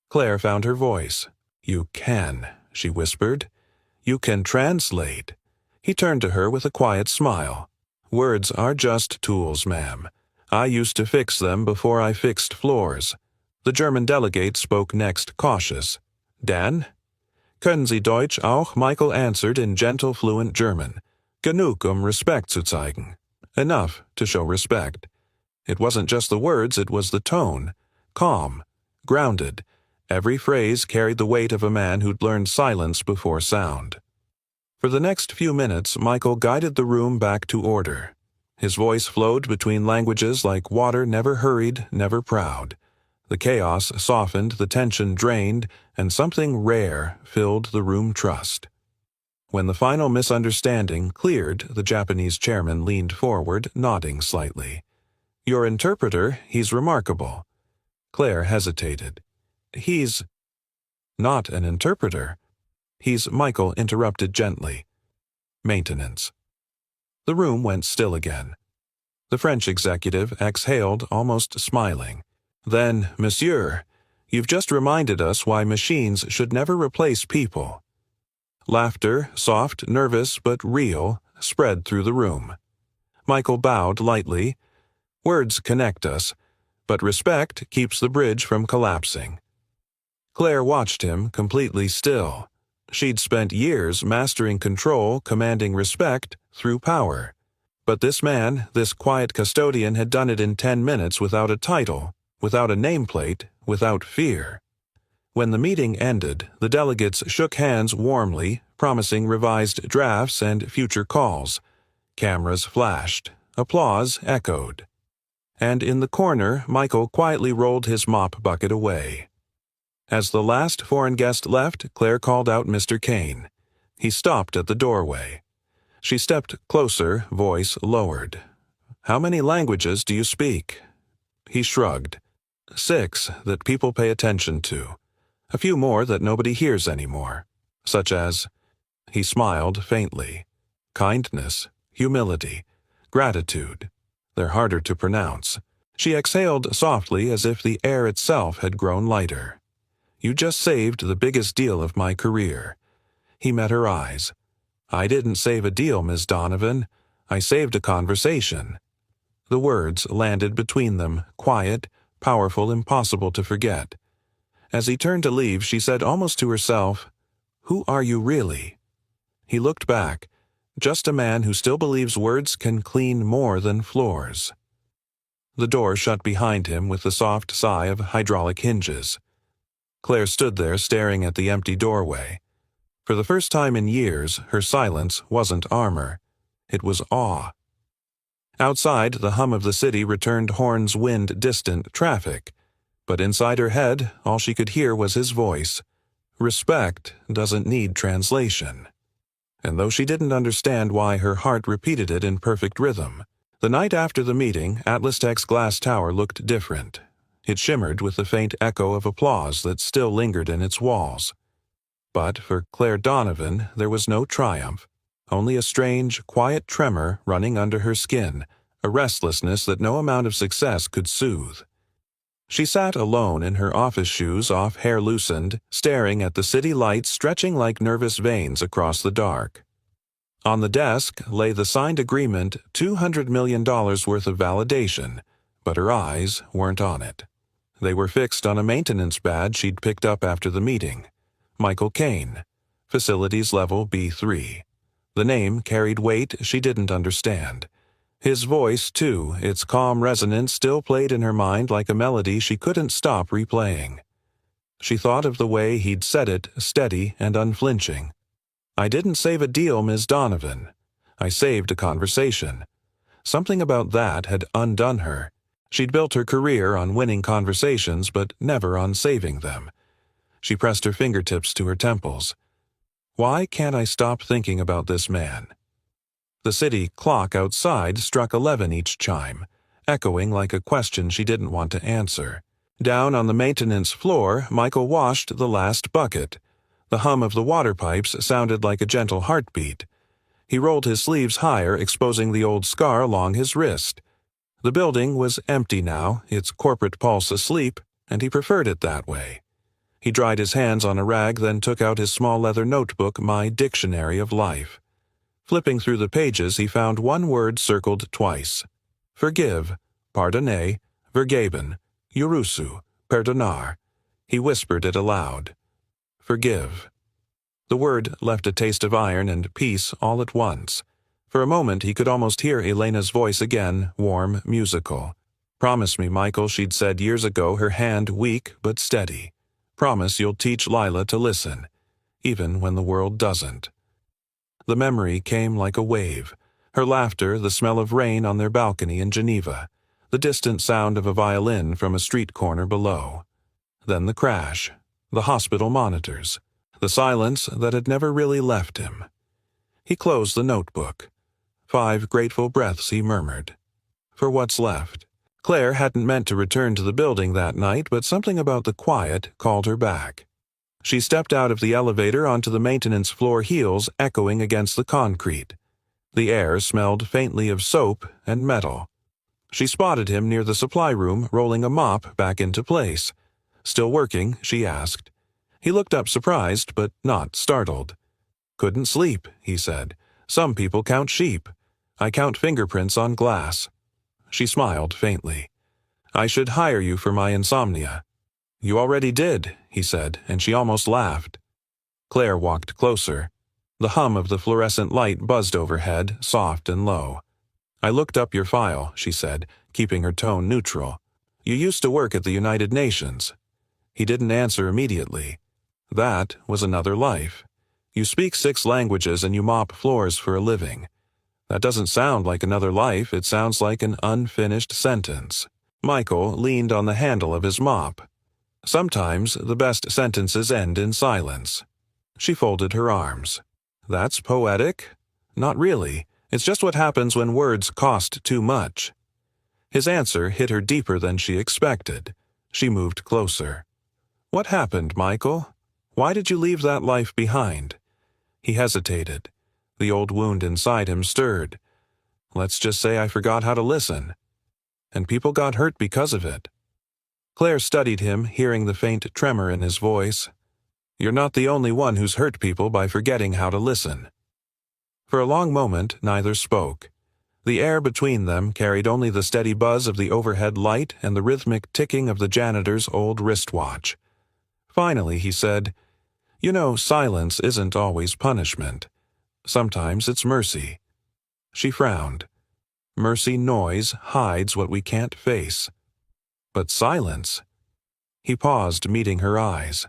Claire found her voice. "You can," she whispered. "You can translate." He turned to her with a quiet smile. "Words are just tools, ma'am. I used to fix them before I fixed floors." The German delegate spoke next, cautious. "Dan?" "Können Sie Deutsch auch?" Michael answered in gentle, fluent German. "Genug, Respekt zu zeigen." Enough to show respect. It wasn't just the words, it was the tone. Calm, grounded. Every phrase carried the weight of a man who'd learned silence before sound. For the next few minutes, Michael guided the room back to order. His voice flowed between languages like water, never hurried, never proud. The chaos softened, the tension drained, and something rare filled the room trust. When the final misunderstanding cleared, the Japanese chairman leaned forward, nodding slightly. "Your interpreter, he's remarkable." Claire hesitated. "He's not an interpreter." Michael interrupted gently. "Maintenance." The room went still again. The French executive exhaled, almost smiling. "Then, monsieur, you've just reminded us why machines should never replace people." Laughter, soft, nervous, but real, spread through the room. Michael bowed lightly. "Words connect us, but respect keeps the bridge from collapsing." Claire watched him, completely still. She'd spent years mastering control, commanding respect through power. But this man, this quiet custodian, had done it in 10 minutes without a title, without a nameplate, without fear. When the meeting ended, the delegates shook hands warmly, promising revised drafts and future calls. Cameras flashed. Applause echoed. And in the corner, Michael quietly rolled his mop bucket away. As the last foreign guest left, Claire called out Mr. Kane. He stopped at the doorway. She stepped closer, voice lowered. "How many languages do you speak?" He shrugged. 6 that people pay attention to. A few more that nobody hears anymore. Such as, he smiled faintly, kindness, humility, gratitude. They're harder to pronounce. She exhaled softly as if the air itself had grown lighter. "You just saved the biggest deal of my career." He met her eyes. "I didn't save a deal, Ms. Donovan. I saved a conversation." The words landed between them, quiet, powerful, impossible to forget. As he turned to leave, she said almost to herself, "Who are you really?" He looked back, just a man who still believes words can clean more than floors. The door shut behind him with the soft sigh of hydraulic hinges. Claire stood there staring at the empty doorway. For the first time in years, her silence wasn't armor. It was awe. Outside, the hum of the city returned horns wind distant traffic. But inside her head, all she could hear was his voice. Respect doesn't need translation. And though she didn't understand why, her heart repeated it in perfect rhythm. The night after the meeting, Atlas Tech's glass tower looked different. It shimmered with the faint echo of applause that still lingered in its walls. But for Claire Donovan, there was no triumph. Only a strange, quiet tremor running under her skin, a restlessness that no amount of success could soothe. She sat alone in her office shoes, off hair loosened, staring at the city lights stretching like nervous veins across the dark. On the desk lay the signed agreement, $200 million worth of validation, but her eyes weren't on it. They were fixed on a maintenance badge she'd picked up after the meeting. Michael Kane, Facilities Level B3. The name carried weight she didn't understand. His voice, too, its calm resonance still played in her mind like a melody she couldn't stop replaying. She thought of the way he'd said it, steady and unflinching. "I didn't save a deal, Ms. Donovan. I saved a conversation." Something about that had undone her. She'd built her career on winning conversations, but never on saving them. She pressed her fingertips to her temples. Why can't I stop thinking about this man? The city clock outside struck 11 each chime, echoing like a question she didn't want to answer. Down on the maintenance floor, Michael washed the last bucket. The hum of the water pipes sounded like a gentle heartbeat. He rolled his sleeves higher, exposing the old scar along his wrist. The building was empty now, its corporate pulse asleep, and he preferred it that way. He dried his hands on a rag, then took out his small leather notebook, My Dictionary of Life. Flipping through the pages, he found one word circled twice. Forgive, pardonner, vergeben, yurusu, perdonar. He whispered it aloud. Forgive. The word left a taste of iron and peace all at once. For a moment he could almost hear Elena's voice again, warm, musical. Promise me, Michael, she'd said years ago, her hand weak but steady. Promise you'll teach Lila to listen, even when the world doesn't. The memory came like a wave. Her laughter, the smell of rain on their balcony in Geneva, the distant sound of a violin from a street corner below. Then the crash, the hospital monitors, the silence that had never really left him. He closed the notebook. 5 grateful breaths, he murmured. For what's left. Claire hadn't meant to return to the building that night, but something about the quiet called her back. She stepped out of the elevator onto the maintenance floor, heels echoing against the concrete. The air smelled faintly of soap and metal. She spotted him near the supply room, rolling a mop back into place. "Still working?" she asked. He looked up surprised, but not startled. "Couldn't sleep," he said. "Some people count sheep. I count fingerprints on glass." She smiled faintly. "I should hire you for my insomnia." "You already did," he said, and she almost laughed. Claire walked closer. The hum of the fluorescent light buzzed overhead, soft and low. "I looked up your file," she said, keeping her tone neutral. "You used to work at the United Nations." He didn't answer immediately. That was another life. You speak 6 languages and you mop floors for a living. That doesn't sound like another life, it sounds like an unfinished sentence. Michael leaned on the handle of his mop. Sometimes the best sentences end in silence. She folded her arms. "That's poetic?" "Not really. It's just what happens when words cost too much." His answer hit her deeper than she expected. She moved closer. "What happened, Michael? Why did you leave that life behind?" He hesitated. The old wound inside him stirred. "Let's just say I forgot how to listen. And people got hurt because of it." Claire studied him, hearing the faint tremor in his voice. "You're not the only one who's hurt people by forgetting how to listen." For a long moment, neither spoke. The air between them carried only the steady buzz of the overhead light and the rhythmic ticking of the janitor's old wristwatch. Finally, he said, "You know, silence isn't always punishment. Sometimes it's mercy." She frowned. "Mercy noise hides what we can't face. But silence—" He paused, meeting her eyes.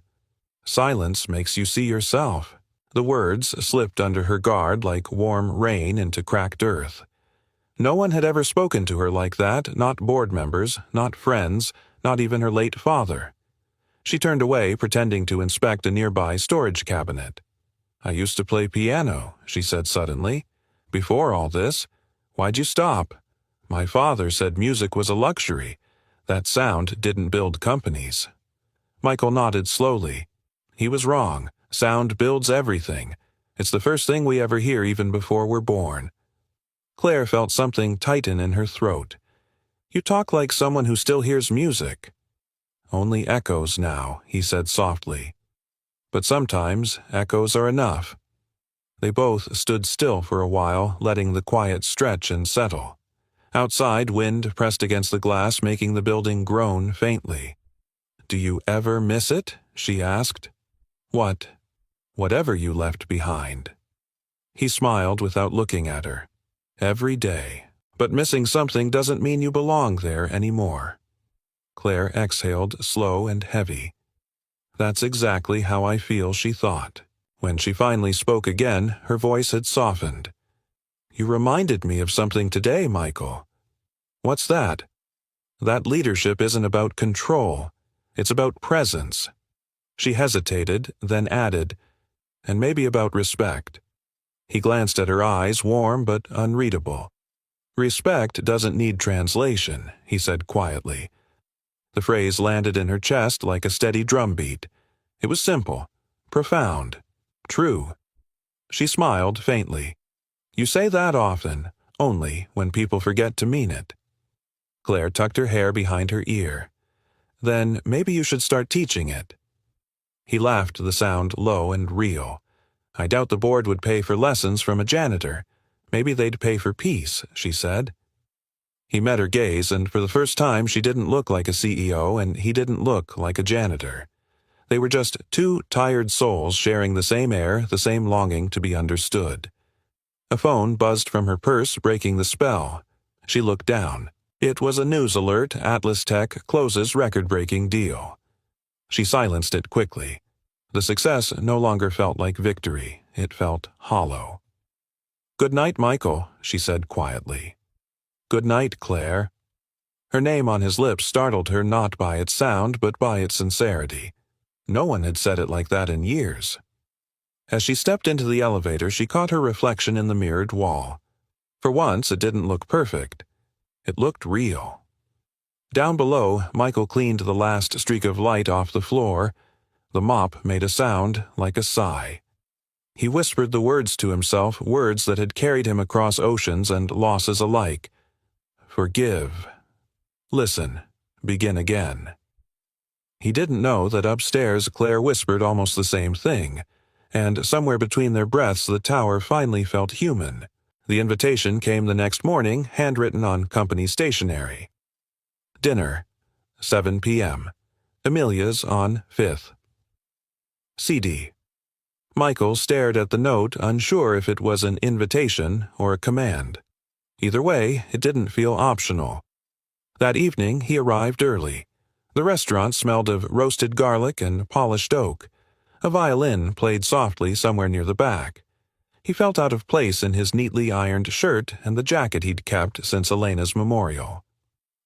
"Silence makes you see yourself." The words slipped under her guard like warm rain into cracked earth. No one had ever spoken to her like that, not board members, not friends, not even her late father. She turned away, pretending to inspect a nearby storage cabinet. "I used to play piano," she said suddenly. "Before all this. Why'd you stop?" "My father said music was a luxury. That sound didn't build companies." Michael nodded slowly. He was wrong. Sound builds everything. It's the first thing we ever hear even before we're born. Claire felt something tighten in her throat. "You talk like someone who still hears music." "Only echoes now," he said softly. "But sometimes echoes are enough." They both stood still for a while, letting the quiet stretch and settle. Outside, wind pressed against the glass, making the building groan faintly. "Do you ever miss it?" she asked. "What?" "Whatever you left behind." He smiled without looking at her. "Every day. But missing something doesn't mean you belong there anymore." Claire exhaled, slow and heavy. "That's exactly how I feel," she thought. When she finally spoke again, her voice had softened. "You reminded me of something today, Michael." "What's that?" "That leadership isn't about control. It's about presence." She hesitated, then added, "And maybe about respect." He glanced at her eyes, warm but unreadable. "Respect doesn't need translation," he said quietly. The phrase landed in her chest like a steady drumbeat. It was simple, profound, true. She smiled faintly. "You say that often, only when people forget to mean it." Claire tucked her hair behind her ear. "Then maybe you should start teaching it." He laughed, the sound low and real. "I doubt the board would pay for lessons from a janitor. Maybe they'd pay for peace," she said. He met her gaze, and for the first time she didn't look like a CEO and he didn't look like a janitor. They were just 2 tired souls sharing the same air, the same longing to be understood. A phone buzzed from her purse, breaking the spell. She looked down. It was a news alert: Atlas Tech closes record-breaking deal. She silenced it quickly. The success no longer felt like victory. It felt hollow. "Good night, Michael," she said quietly. "Good night, Claire." Her name on his lips startled her not by its sound but by its sincerity. No one had said it like that in years. As she stepped into the elevator, she caught her reflection in the mirrored wall. For once, it didn't look perfect. It looked real. Down below, Michael cleaned the last streak of light off the floor. The mop made a sound like a sigh. He whispered the words to himself, words that had carried him across oceans and losses alike. Forgive. Listen. Begin again. He didn't know that upstairs Claire whispered almost the same thing, and somewhere between their breaths the tower finally felt human. The invitation came the next morning, handwritten on company stationery. Dinner, 7 p.m. Amelia's on 5th. CD. Michael stared at the note, unsure if it was an invitation or a command. Either way, it didn't feel optional. That evening, he arrived early. The restaurant smelled of roasted garlic and polished oak. A violin played softly somewhere near the back. He felt out of place in his neatly ironed shirt and the jacket he'd kept since Elena's memorial.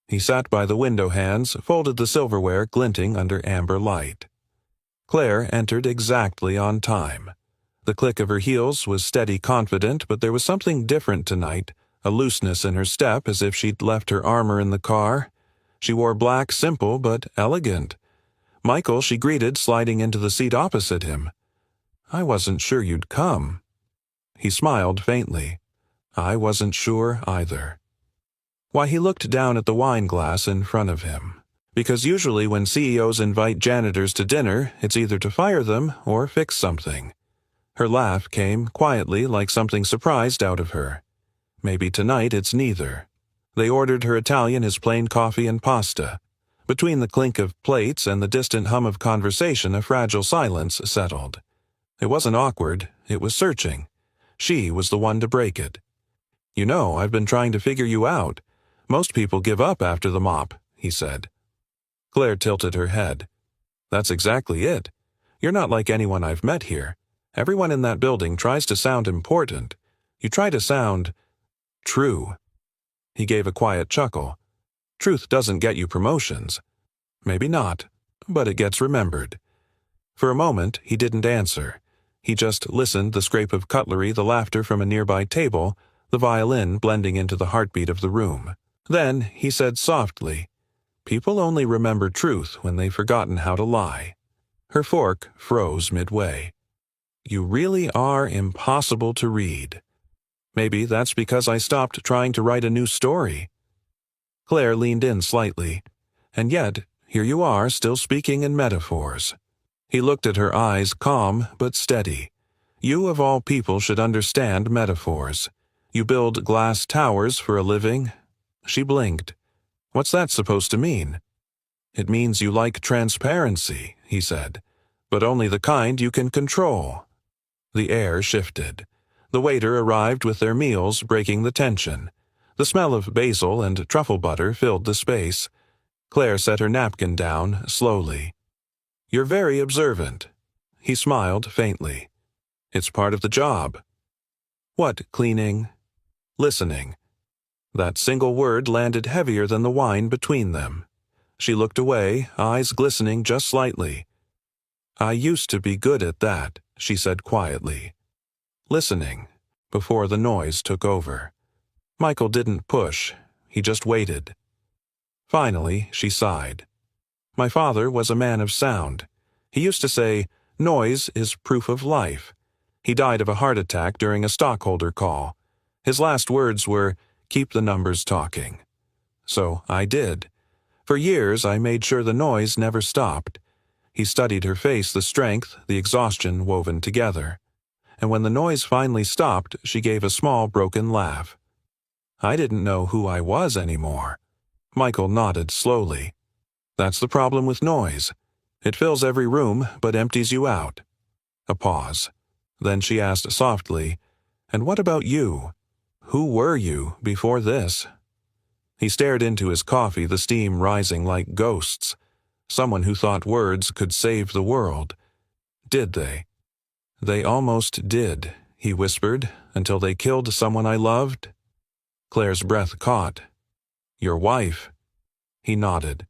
He sat by the window hands, folded the silverware glinting under amber light. Claire entered exactly on time. The click of her heels was steady, confident, but there was something different tonight, a looseness in her step as if she'd left her armor in the car. She wore black, simple, but elegant. Michael she greeted, sliding into the seat opposite him. "I wasn't sure you'd come." He smiled faintly. I wasn't sure either. Why, he looked down at the wine glass in front of him. Because usually when CEOs invite janitors to dinner, it's either to fire them or fix something. Her laugh came quietly, like something surprised out of her. Maybe tonight it's neither. They ordered her Italian his plain coffee and pasta. Between the clink of plates and the distant hum of conversation, a fragile silence settled. It wasn't awkward, it was searching. She was the one to break it. "You know, I've been trying to figure you out. Most people give up after the mop," he said. Claire tilted her head. "That's exactly it. You're not like anyone I've met here. Everyone in that building tries to sound important. You try to sound true." He gave a quiet chuckle. "Truth doesn't get you promotions." "Maybe not, but it gets remembered." For a moment, he didn't answer. He just listened, the scrape of cutlery, the laughter from a nearby table, the violin blending into the heartbeat of the room. Then he said softly, "People only remember truth when they've forgotten how to lie." Her fork froze midway. "You really are impossible to read." "Maybe that's because I stopped trying to write a new story." Claire leaned in slightly. "And yet, here you are, still speaking in metaphors." He looked at her eyes, calm but steady. "You of all people should understand metaphors. You build glass towers for a living." She blinked. "What's that supposed to mean?" "It means you like transparency," he said, "but only the kind you can control." The air shifted. The waiter arrived with their meals, breaking the tension. The smell of basil and truffle butter filled the space. Claire set her napkin down slowly. "You're very observant." He smiled faintly. "It's part of the job." "What cleaning?" "Listening." That single word landed heavier than the wine between them. She looked away, eyes glistening just slightly. "I used to be good at that," she said quietly. Listening, before the noise took over. Michael didn't push, he just waited. Finally, she sighed. "My father was a man of sound. He used to say, 'Noise is proof of life.' He died of a heart attack during a stockholder call. His last words were, 'Keep the numbers talking.' So I did. For years I made sure the noise never stopped." He studied her face, the strength, the exhaustion woven together. And when the noise finally stopped, she gave a small, broken laugh. "I didn't know who I was anymore." Michael nodded slowly. "That's the problem with noise. It fills every room, but empties you out." A pause. Then she asked softly, "And what about you? Who were you before this?" He stared into his coffee, the steam rising like ghosts. Someone who thought words could save the world. Did they? They almost did, he whispered, until they killed someone I loved? Claire's breath caught. Your wife? He nodded.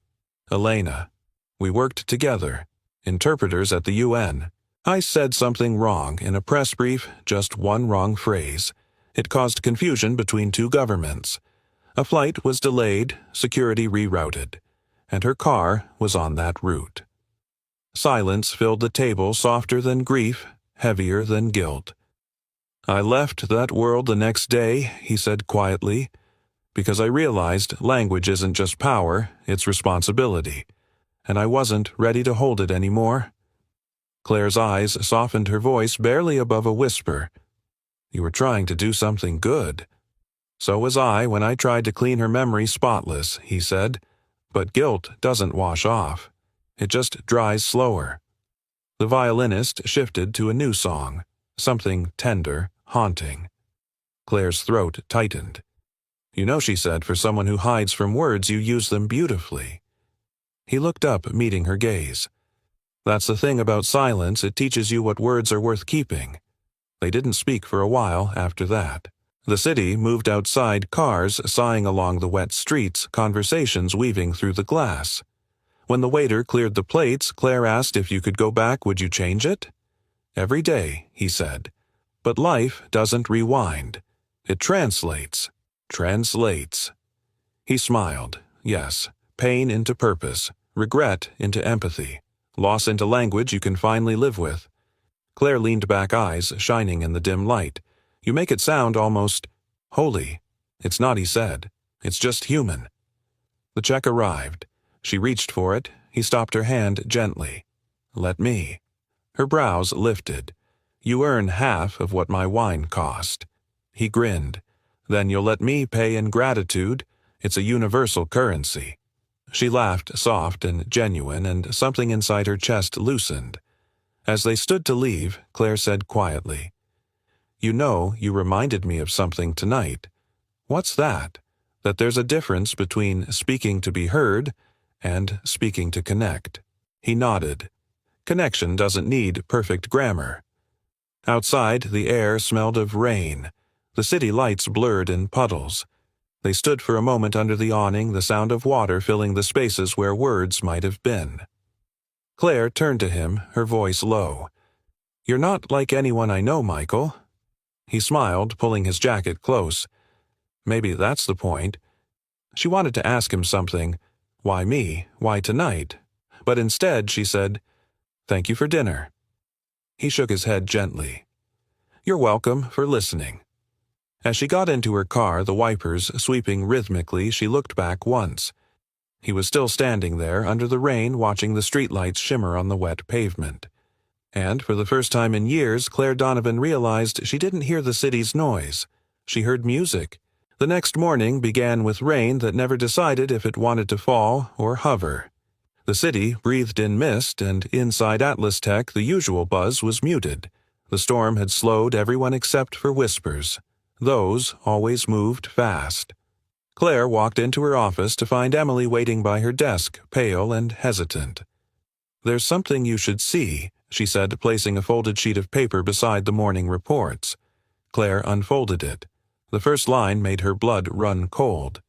Elena. We worked together. Interpreters at the UN. I said something wrong in a press brief, just one wrong phrase. It caused confusion between two governments. A flight was delayed, security rerouted, and her car was on that route. Silence filled the table, softer than grief, heavier than guilt. I left that world the next day, he said quietly, because I realized language isn't just power, it's responsibility, and I wasn't ready to hold it anymore. Claire's eyes softened, her voice barely above a whisper. You were trying to do something good. So was I when I tried to clean her memory spotless, he said, but guilt doesn't wash off. It just dries slower. The violinist shifted to a new song, something tender, haunting. Claire's throat tightened. You know, she said, for someone who hides from words, you use them beautifully. He looked up, meeting her gaze. That's the thing about silence, it teaches you what words are worth keeping. They didn't speak for a while after that. The city moved outside, cars sighing along the wet streets, conversations weaving through the glass. When the waiter cleared the plates, Claire asked if you could go back, would you change it? Every day, he said. But life doesn't rewind. It translates. Translates. He smiled. Yes, pain into purpose, regret into empathy, loss into language you can finally live with. Claire leaned back, eyes shining in the dim light. You make it sound almost holy. It's not, he said. It's just human. The check arrived. She reached for it. He stopped her hand gently. Let me. Her brows lifted. You earn half of what my wine cost. He grinned. Then you'll let me pay in gratitude. It's a universal currency. She laughed, soft and genuine, and something inside her chest loosened. As they stood to leave, Claire said quietly, You know, you reminded me of something tonight. What's that? That there's a difference between speaking to be heard and speaking to connect. He nodded. Connection doesn't need perfect grammar. Outside, the air smelled of rain. The city lights blurred in puddles. They stood for a moment under the awning, the sound of water filling the spaces where words might have been. Claire turned to him, her voice low. You're not like anyone I know, Michael. He smiled, pulling his jacket close. Maybe that's the point. She wanted to ask him something. Why me? Why tonight? But instead she said, Thank you for dinner. He shook his head gently. You're welcome for listening. As she got into her car, the wipers sweeping rhythmically, she looked back once. He was still standing there under the rain, watching the streetlights shimmer on the wet pavement. And for the first time in years, Claire Donovan realized she didn't hear the city's noise. She heard music. The next morning began with rain that never decided if it wanted to fall or hover. The city breathed in mist, and inside Atlas Tech the usual buzz was muted. The storm had slowed everyone except for whispers. Those always moved fast. Claire walked into her office to find Emily waiting by her desk, pale and hesitant. There's something you should see, she said, placing a folded sheet of paper beside the morning reports. Claire unfolded it. The first line made her blood run cold.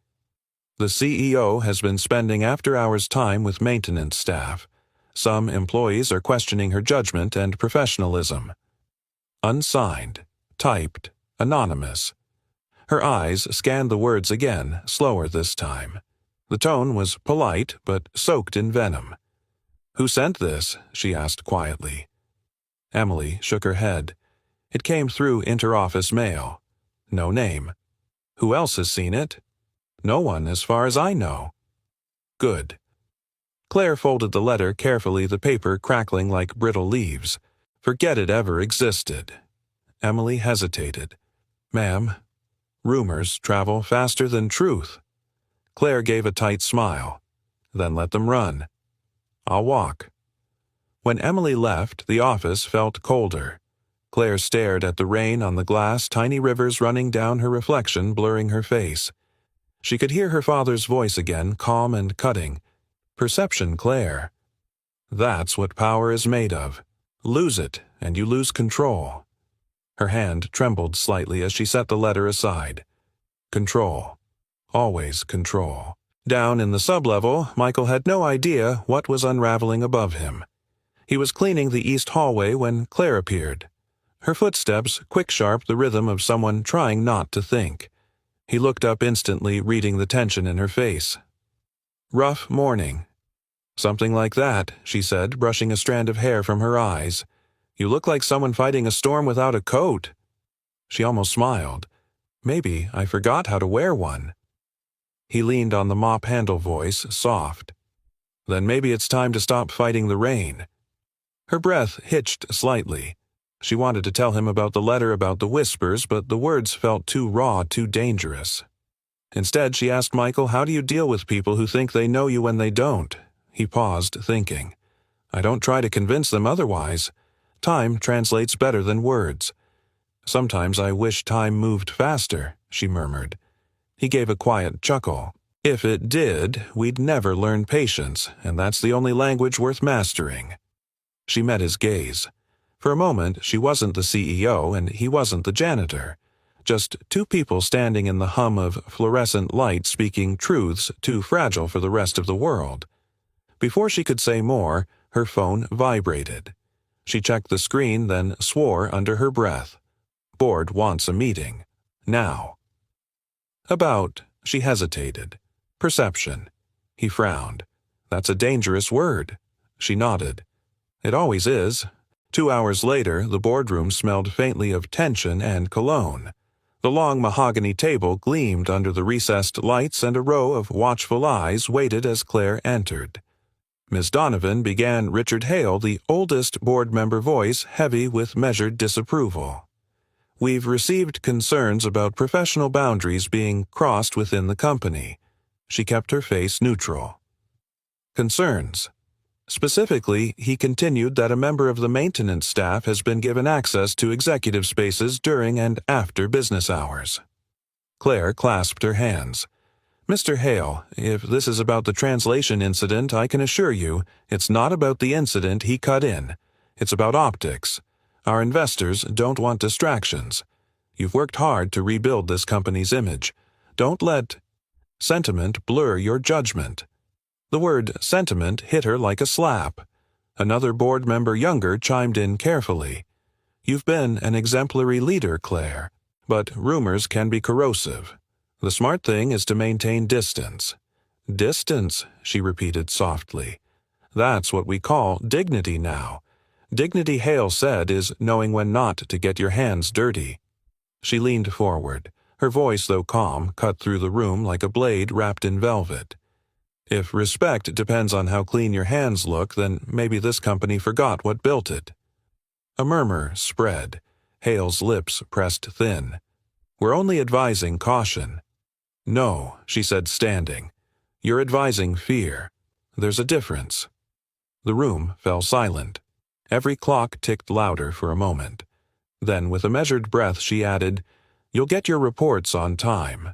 The CEO has been spending after-hours time with maintenance staff. Some employees are questioning her judgment and professionalism. Unsigned, typed, anonymous. Her eyes scanned the words again, slower this time. The tone was polite, but soaked in venom. Who sent this? She asked quietly. Emily shook her head. It came through inter-office mail. No name. Who else has seen it? No one, as far as I know. Good. Claire folded the letter carefully, the paper crackling like brittle leaves. Forget it ever existed. Emily hesitated. Ma'am, rumors travel faster than truth. Claire gave a tight smile. Then let them run. I'll walk. When Emily left, the office felt colder. Claire stared at the rain on the glass, tiny rivers running down her reflection, blurring her face. She could hear her father's voice again, calm and cutting. Perception, Claire. That's what power is made of. Lose it, and you lose control. Her hand trembled slightly as she set the letter aside. Control. Always control. Down in the sublevel, Michael had no idea what was unraveling above him. He was cleaning the east hallway when Claire appeared. Her footsteps quick-sharp the rhythm of someone trying not to think. He looked up instantly, reading the tension in her face. "Rough morning." "Something like that," she said, brushing a strand of hair from her eyes. "You look like someone fighting a storm without a coat." She almost smiled. "Maybe I forgot how to wear one." He leaned on the mop-handle voice, soft. "Then maybe it's time to stop fighting the rain." Her breath hitched slightly. She wanted to tell him about the letter about the whispers, but the words felt too raw, too dangerous. Instead, she asked Michael, "How do you deal with people who think they know you when they don't?" He paused, thinking. "I don't try to convince them otherwise. Time translates better than words." "Sometimes I wish time moved faster," she murmured. He gave a quiet chuckle. "If it did, we'd never learn patience, and that's the only language worth mastering." She met his gaze. For a moment, she wasn't the CEO and he wasn't the janitor. Just two people standing in the hum of fluorescent light speaking truths too fragile for the rest of the world. Before she could say more, her phone vibrated. She checked the screen, then swore under her breath. "Board wants a meeting. Now." "About," she hesitated. "Perception." He frowned. "That's a dangerous word." She nodded. "It always is." 2 hours later, the boardroom smelled faintly of tension and cologne. The long mahogany table gleamed under the recessed lights, and a row of watchful eyes waited as Claire entered. "Miss Donovan," began Richard Hale, the oldest board member voice heavy with measured disapproval. "We've received concerns about professional boundaries being crossed within the company." She kept her face neutral. "Concerns." Specifically, he continued that a member of the maintenance staff has been given access to executive spaces during and after business hours. Claire clasped her hands. "Mr. Hale, if this is about the translation incident, I can assure you it's not about the incident he cut in. It's about optics. Our investors don't want distractions. You've worked hard to rebuild this company's image. Don't let sentiment blur your judgment." The word sentiment hit her like a slap. Another board member younger chimed in carefully. "You've been an exemplary leader, Claire, but rumors can be corrosive. The smart thing is to maintain distance." "Distance," she repeated softly. "That's what we call dignity now. Dignity, Hale said, is knowing when not to get your hands dirty." She leaned forward. Her voice, though calm, cut through the room like a blade wrapped in velvet. "If respect depends on how clean your hands look, then maybe this company forgot what built it." A murmur spread. Hale's lips pressed thin. "We're only advising caution." "No," she said, standing. "You're advising fear. There's a difference." The room fell silent. Every clock ticked louder for a moment. Then, with a measured breath, she added, "You'll get your reports on time.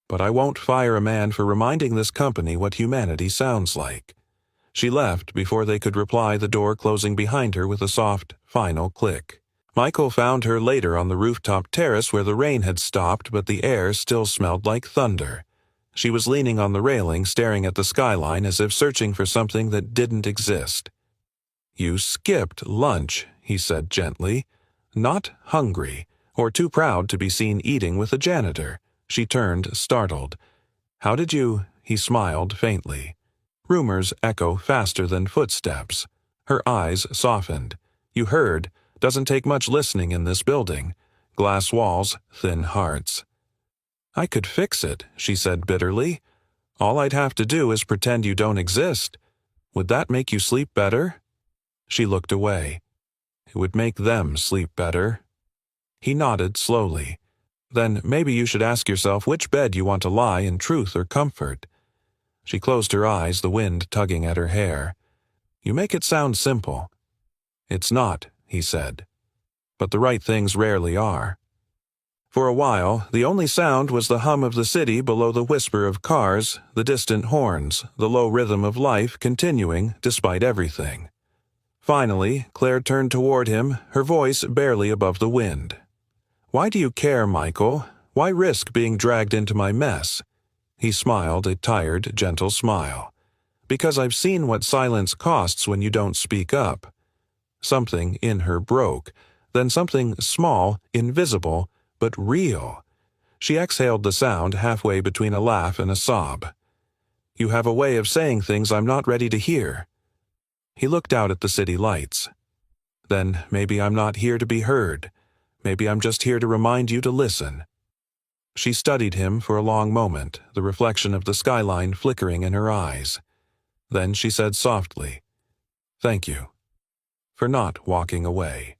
But I won't fire a man for reminding this company what humanity sounds like." She left before they could reply, the door closing behind her with a soft, final click. Michael found her later on the rooftop terrace where the rain had stopped, but the air still smelled like thunder. She was leaning on the railing, staring at the skyline as if searching for something that didn't exist. "You skipped lunch," he said gently. "Not hungry, or too proud to be seen eating with a janitor." She turned, startled. "How did you—" He smiled faintly. "Rumors echo faster than footsteps." Her eyes softened. "You heard. Doesn't take much listening in this building. Glass walls, thin hearts." "I could fix it," she said bitterly. "All I'd have to do is pretend you don't exist. Would that make you sleep better?" She looked away. "It would make them sleep better." He nodded slowly. "Then maybe you should ask yourself which bed you want to lie in, truth or comfort." She closed her eyes, the wind tugging at her hair. "You make it sound simple." "It's not," he said. "But the right things rarely are." For a while, the only sound was the hum of the city below the whisper of cars, the distant horns, the low rhythm of life continuing despite everything. Finally, Claire turned toward him, her voice barely above the wind. Why do you care, Michael? Why risk being dragged into my mess? He smiled a tired, gentle smile. Because I've seen what silence costs when you don't speak up. Something in her broke, then something small, invisible, but real. She exhaled the sound halfway between a laugh and a sob. You have a way of saying things I'm not ready to hear. He looked out at the city lights. Then maybe I'm not here to be heard. Maybe I'm just here to remind you to listen. She studied him for a long moment, the reflection of the skyline flickering in her eyes. Then she said softly, "Thank you for not walking away."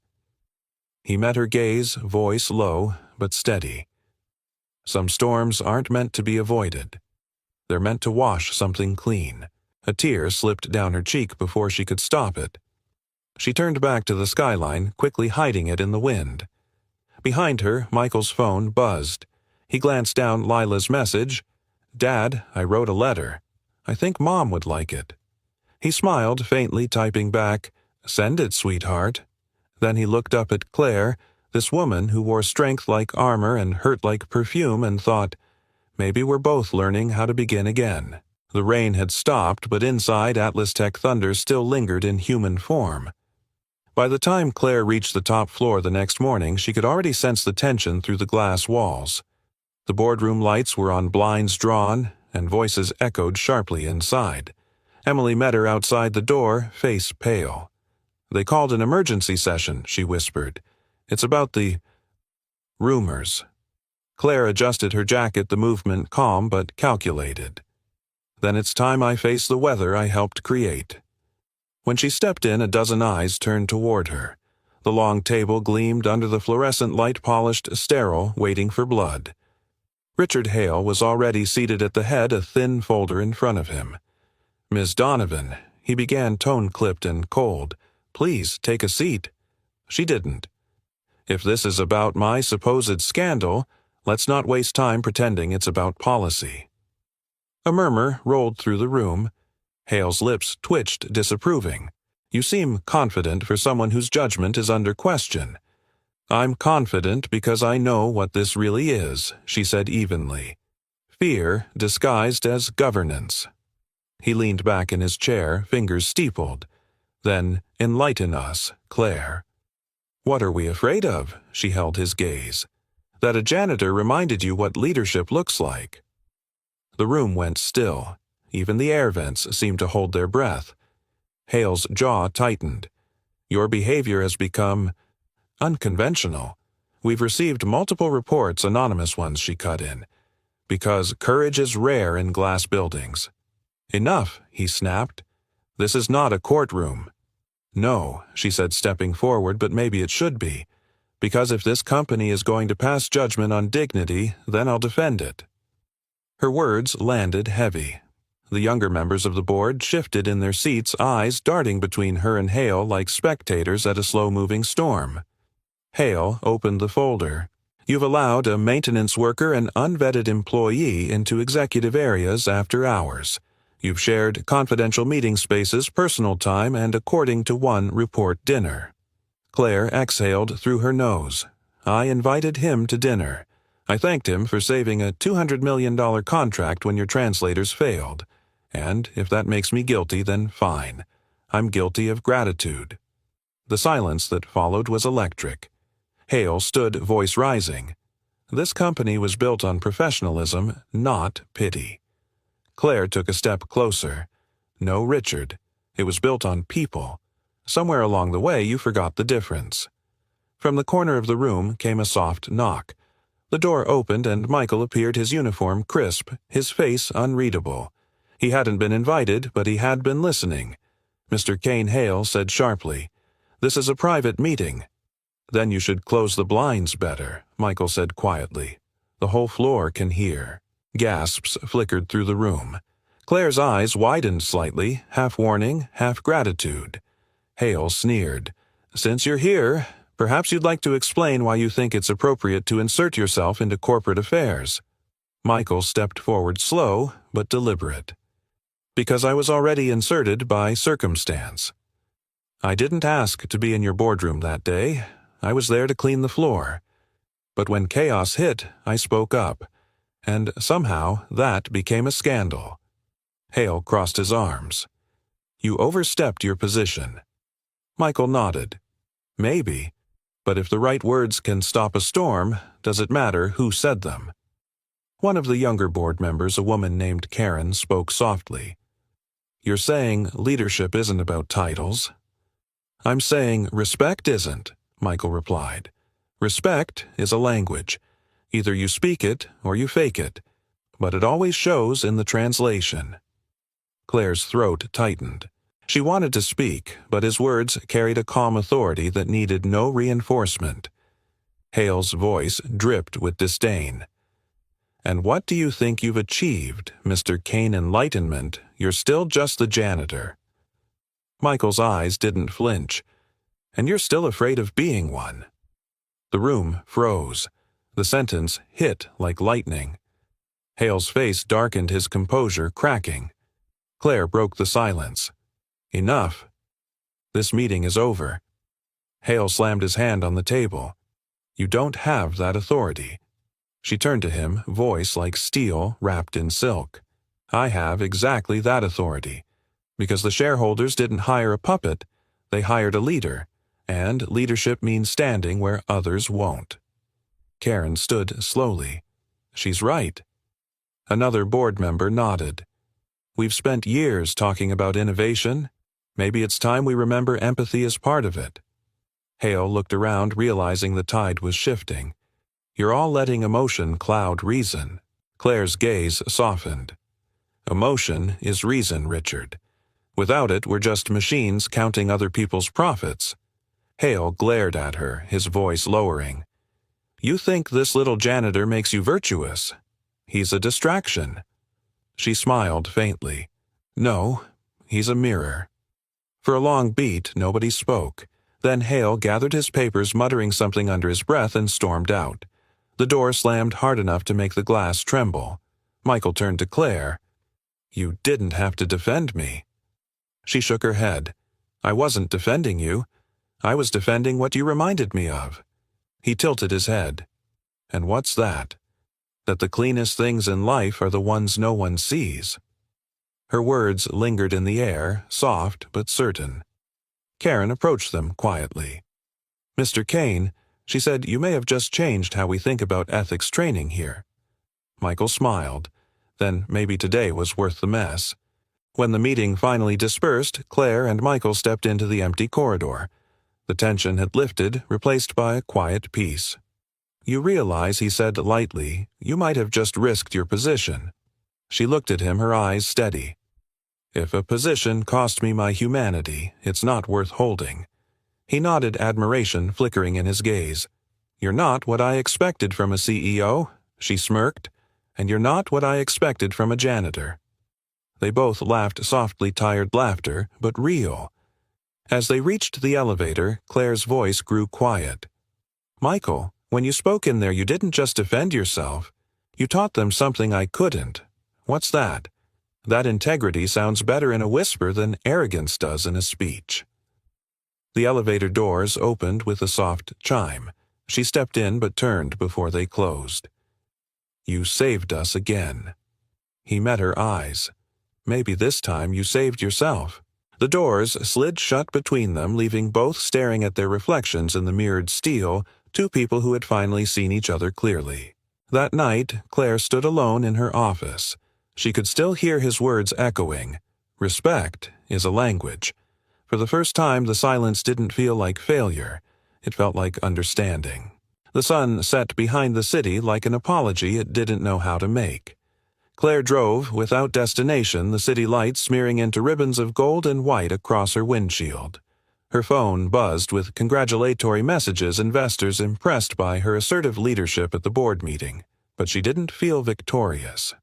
He met her gaze, voice low but steady. Some storms aren't meant to be avoided. They're meant to wash something clean. A tear slipped down her cheek before she could stop it. She turned back to the skyline, quickly hiding it in the wind. Behind her, Michael's phone buzzed. He glanced down Lila's message. "Dad, I wrote a letter. I think Mom would like it." He smiled, faintly typing back, "Send it, sweetheart." Then he looked up at Claire, this woman who wore strength like armor and hurt like perfume, and thought, maybe we're both learning how to begin again. The rain had stopped, but inside Atlas Tech thunder still lingered in human form. By the time Claire reached the top floor the next morning, she could already sense the tension through the glass walls. The boardroom lights were on blinds drawn, and voices echoed sharply inside. Emily met her outside the door, face pale. "They called an emergency session," she whispered. "It's about the rumors." Claire adjusted her jacket, the movement calm but calculated. "Then it's time I face the weather I helped create." When she stepped in, a dozen eyes turned toward her. The long table gleamed under the fluorescent light-polished sterile, waiting for blood. Richard Hale was already seated at the head, a thin folder in front of him. "Miss Donovan," he began, tone-clipped and cold. "Please take a seat." She didn't. "If this is about my supposed scandal, let's not waste time pretending it's about policy." A murmur rolled through the room. Hale's lips twitched, disapproving. "You seem confident for someone whose judgment is under question." "I'm confident because I know what this really is," she said evenly. "Fear disguised as governance." He leaned back in his chair, fingers steepled. "Then enlighten us, Claire." "What are we afraid of?" She held his gaze. "That a janitor reminded you what leadership looks like." The room went still. Even the air vents seemed to hold their breath. Hale's jaw tightened. "Your behavior has become unconventional. We've received multiple reports, anonymous ones," she cut in, "because courage is rare in glass buildings." "Enough," he snapped. "This is not a courtroom." "No," she said, stepping forward, "but maybe it should be. Because if this company is going to pass judgment on dignity, then I'll defend it." Her words landed heavy. The younger members of the board shifted in their seats, eyes darting between her and Hale like spectators at a slow-moving storm. Hale opened the folder. "You've allowed a maintenance worker and unvetted employee into executive areas after hours. You've shared confidential meeting spaces, personal time, and according to one report, dinner." Claire exhaled through her nose. "I invited him to dinner. I thanked him for saving a $200 million contract when your translators failed. And if that makes me guilty, then fine. I'm guilty of gratitude." The silence that followed was electric. Hale stood, voice rising. This company was built on professionalism, not pity. Claire took a step closer. "No, Richard. It was built on people. Somewhere along the way you forgot the difference." From the corner of the room came a soft knock. The door opened and Michael appeared, his uniform crisp, his face unreadable. He hadn't been invited, but he had been listening. Mr. Kane Hale said sharply, "This is a private meeting." "Then you should close the blinds better," Michael said quietly. "The whole floor can hear." Gasps flickered through the room. Claire's eyes widened slightly, half warning, half gratitude. Hale sneered. "Since you're here, perhaps you'd like to explain why you think it's appropriate to insert yourself into corporate affairs." Michael stepped forward, slow but deliberate. "Because I was already inserted by circumstance. I didn't ask to be in your boardroom that day. I was there to clean the floor. But when chaos hit, I spoke up, and somehow that became a scandal. Hale crossed his arms. You overstepped your position. Michael nodded. Maybe, but if the right words can stop a storm, does it matter who said them? One of the younger board members, a woman named Karen, spoke softly. You're saying leadership isn't about titles. I'm saying respect isn't, Michael replied. Respect is a language. Either you speak it or you fake it, but it always shows in the translation. Claire's throat tightened. She wanted to speak, but his words carried a calm authority that needed no reinforcement. Hale's voice dripped with disdain. And what do you think you've achieved, Mr. Kane Enlightenment? You're still just the janitor. Michael's eyes didn't flinch. And you're still afraid of being one. The room froze. The sentence hit like lightning. Hale's face darkened, his composure cracking. Claire broke the silence. Enough. This meeting is over. Hale slammed his hand on the table. You don't have that authority. She turned to him, voice like steel wrapped in silk. I have exactly that authority. Because the shareholders didn't hire a puppet, they hired a leader, and leadership means standing where others won't. Karen stood slowly. She's right. Another board member nodded. We've spent years talking about innovation. Maybe it's time we remember empathy as part of it. Hale looked around, realizing the tide was shifting. You're all letting emotion cloud reason. Claire's gaze softened. Emotion is reason, Richard. Without it, we're just machines counting other people's profits. Hale glared at her, his voice lowering. You think this little janitor makes you virtuous? He's a distraction. She smiled faintly. No, he's a mirror. For a long beat, nobody spoke. Then Hale gathered his papers, muttering something under his breath, and stormed out. The door slammed hard enough to make the glass tremble. Michael turned to Claire. You didn't have to defend me. She shook her head. I wasn't defending you. I was defending what you reminded me of. He tilted his head. And what's that? That the cleanest things in life are the ones no one sees. Her words lingered in the air, soft but certain. Karen approached them quietly. Mr. Kane, she said, you may have just changed how we think about ethics training here. Michael smiled. Then maybe today was worth the mess. When the meeting finally dispersed, Claire and Michael stepped into the empty corridor. The tension had lifted, replaced by a quiet peace. You realize, he said lightly, you might have just risked your position. She looked at him, her eyes steady. If a position cost me my humanity, it's not worth holding. He nodded, admiration flickering in his gaze. You're not what I expected from a CEO, she smirked, and you're not what I expected from a janitor. They both laughed softly, tired laughter, but real. As they reached the elevator, Claire's voice grew quiet. Michael, when you spoke in there, you didn't just defend yourself. You taught them something I couldn't. What's that? That integrity sounds better in a whisper than arrogance does in a speech. The elevator doors opened with a soft chime. She stepped in but turned before they closed. You saved us again. He met her eyes. Maybe this time you saved yourself. The doors slid shut between them, leaving both staring at their reflections in the mirrored steel, two people who had finally seen each other clearly. That night, Claire stood alone in her office. She could still hear his words echoing. Respect is a language. For the first time, the silence didn't feel like failure. It felt like understanding. The sun set behind the city like an apology it didn't know how to make. Claire drove, without destination, the city lights smearing into ribbons of gold and white across her windshield. Her phone buzzed with congratulatory messages, investors impressed by her assertive leadership at the board meeting. But she didn't feel victorious.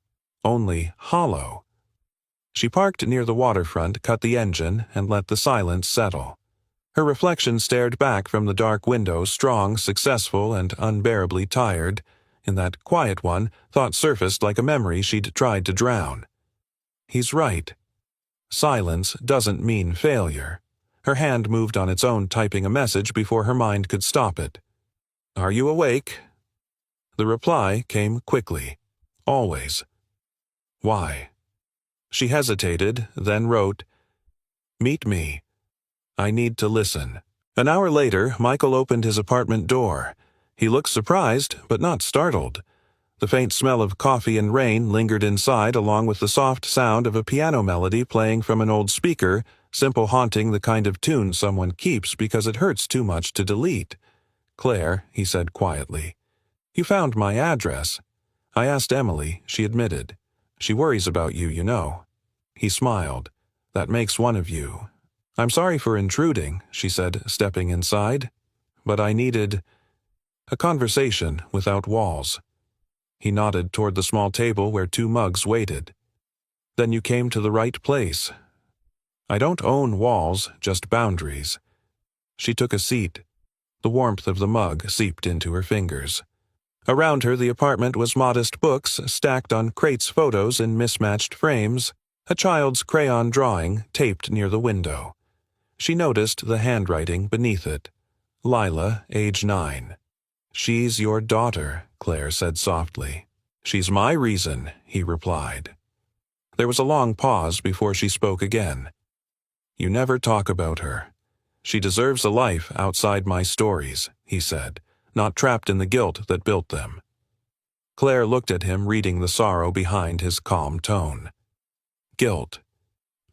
Only hollow. She parked near the waterfront, cut the engine, and let the silence settle. Her reflection stared back from the dark window, strong, successful, and unbearably tired. In that quiet one, thought surfaced like a memory she'd tried to drown. He's right. Silence doesn't mean failure. Her hand moved on its own, typing a message before her mind could stop it. Are you awake? The reply came quickly. Always. Why? She hesitated, then wrote, "Meet me. I need to listen." An hour later, Michael opened his apartment door. He looked surprised, but not startled. The faint smell of coffee and rain lingered inside, along with the soft sound of a piano melody playing from an old speaker, simple, haunting, the kind of tune someone keeps because it hurts too much to delete. "Claire," he said quietly, "you found my address." "I asked Emily," she admitted. "She worries about you, you know." He smiled. "That makes one of you." "I'm sorry for intruding," she said, stepping inside. "But I needed a conversation without walls." He nodded toward the small table where 2 mugs waited. "Then you came to the right place. I don't own walls, just boundaries." She took a seat. The warmth of the mug seeped into her fingers. Around her, the apartment was modest books stacked on crates, photos in mismatched frames, a child's crayon drawing taped near the window. She noticed the handwriting beneath it. Lila, age 9. "She's your daughter," Claire said softly. "She's my reason," he replied. There was a long pause before she spoke again. "You never talk about her. She deserves a life outside my stories," he said, "not trapped in the guilt that built them." Claire looked at him, reading the sorrow behind his calm tone. "Guilt."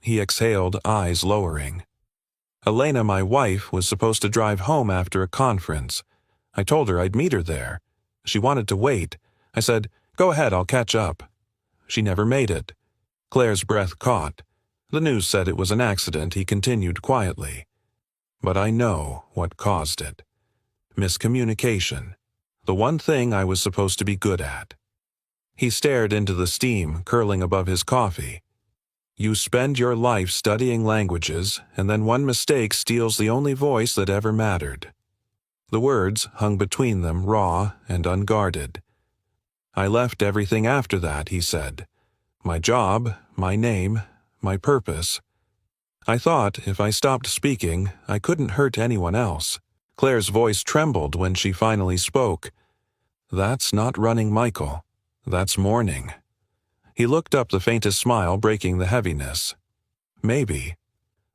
He exhaled, eyes lowering. "Elena, my wife, was supposed to drive home after a conference. I told her I'd meet her there. She wanted to wait. I said, 'Go ahead, I'll catch up.' She never made it." Claire's breath caught. "The news said it was an accident," he continued quietly. "But I know what caused it. Miscommunication. The one thing I was supposed to be good at." He stared into the steam curling above his coffee. "You spend your life studying languages, and then one mistake steals the only voice that ever mattered." The words hung between them, raw and unguarded. "I left everything after that," he said. "My job, my name, my purpose. I thought if I stopped speaking, I couldn't hurt anyone else." Claire's voice trembled when she finally spoke. "That's not running, Michael. That's mourning." He looked up, the faintest smile breaking the heaviness. "Maybe.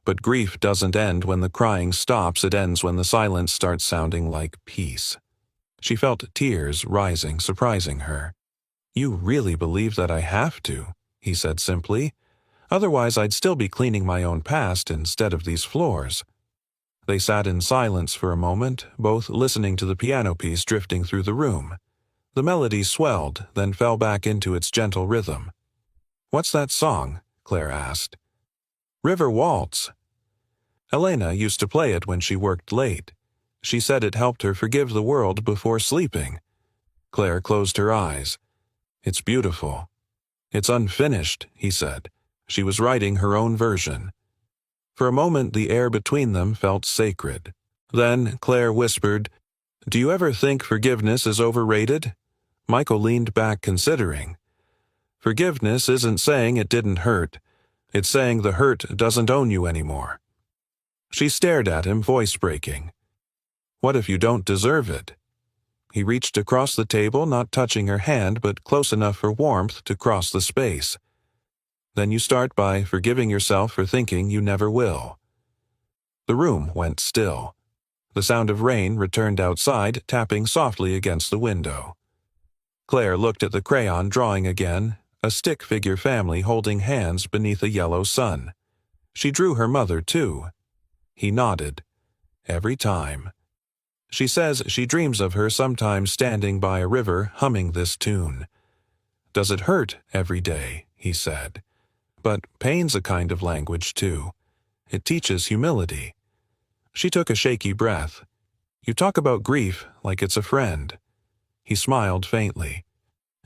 But grief doesn't end when the crying stops, it ends when the silence starts sounding like peace." She felt tears rising, surprising her. "You really believe that I have to," he said simply. "Otherwise I'd still be cleaning my own past instead of these floors." They sat in silence for a moment, both listening to the piano piece drifting through the room. The melody swelled, then fell back into its gentle rhythm. "What's that song?" Claire asked. "River Waltz." Elena used to play it when she worked late. She said it helped her forgive the world before sleeping. Claire closed her eyes. "It's beautiful." "It's unfinished," he said. She was writing her own version. For a moment the air between them felt sacred. Then Claire whispered, "Do you ever think forgiveness is overrated?" Michael leaned back, considering. "Forgiveness isn't saying it didn't hurt. It's saying the hurt doesn't own you anymore." She stared at him, voice breaking. "What if you don't deserve it?" He reached across the table, not touching her hand, but close enough for warmth to cross the space. "Then you start by forgiving yourself for thinking you never will." The room went still. The sound of rain returned outside, tapping softly against the window. Claire looked at the crayon drawing again, a stick figure family holding hands beneath a yellow sun. She drew her mother, too. He nodded. "Every time. She says she dreams of her sometimes standing by a river humming this tune." "Does it hurt every day?" he said. "But pain's a kind of language, too. It teaches humility." She took a shaky breath. "You talk about grief like it's a friend." He smiled faintly.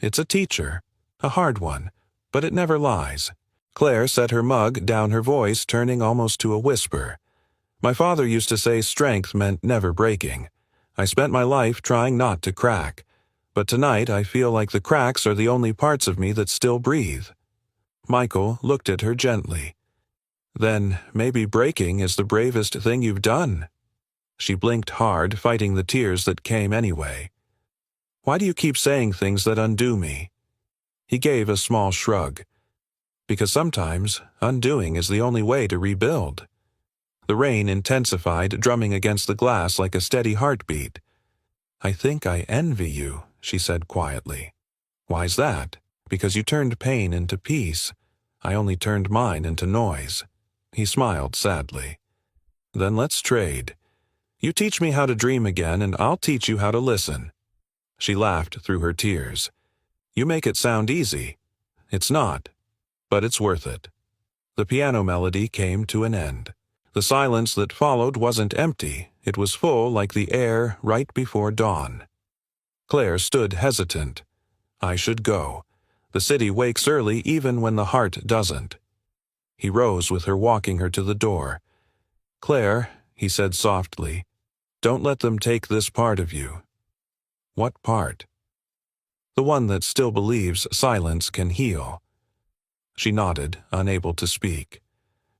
"It's a teacher. A hard one, but it never lies." Claire set her mug down, her voice turning almost to a whisper. "My father used to say strength meant never breaking. I spent my life trying not to crack. But tonight I feel like the cracks are the only parts of me that still breathe." Michael looked at her gently. "Then maybe breaking is the bravest thing you've done." She blinked hard, fighting the tears that came anyway. Why do you keep saying things that undo me?" He gave a small shrug. "Because sometimes undoing is the only way to rebuild." The rain intensified, drumming against the glass like a steady heartbeat. "I think I envy you," she said quietly. "Why's that?" "Because you turned pain into peace. I only turned mine into noise." He smiled sadly. "Then let's trade. You teach me how to dream again, and I'll teach you how to listen." She laughed through her tears. "You make it sound easy. It's not, but it's worth it." The piano melody came to an end. The silence that followed wasn't empty. It was full like the air right before dawn. Claire stood hesitant. "I should go. The city wakes early even when the heart doesn't." He rose with her, walking her to the door. "Claire," he said softly, "don't let them take this part of you." "What part?" "The one that still believes silence can heal." She nodded, unable to speak.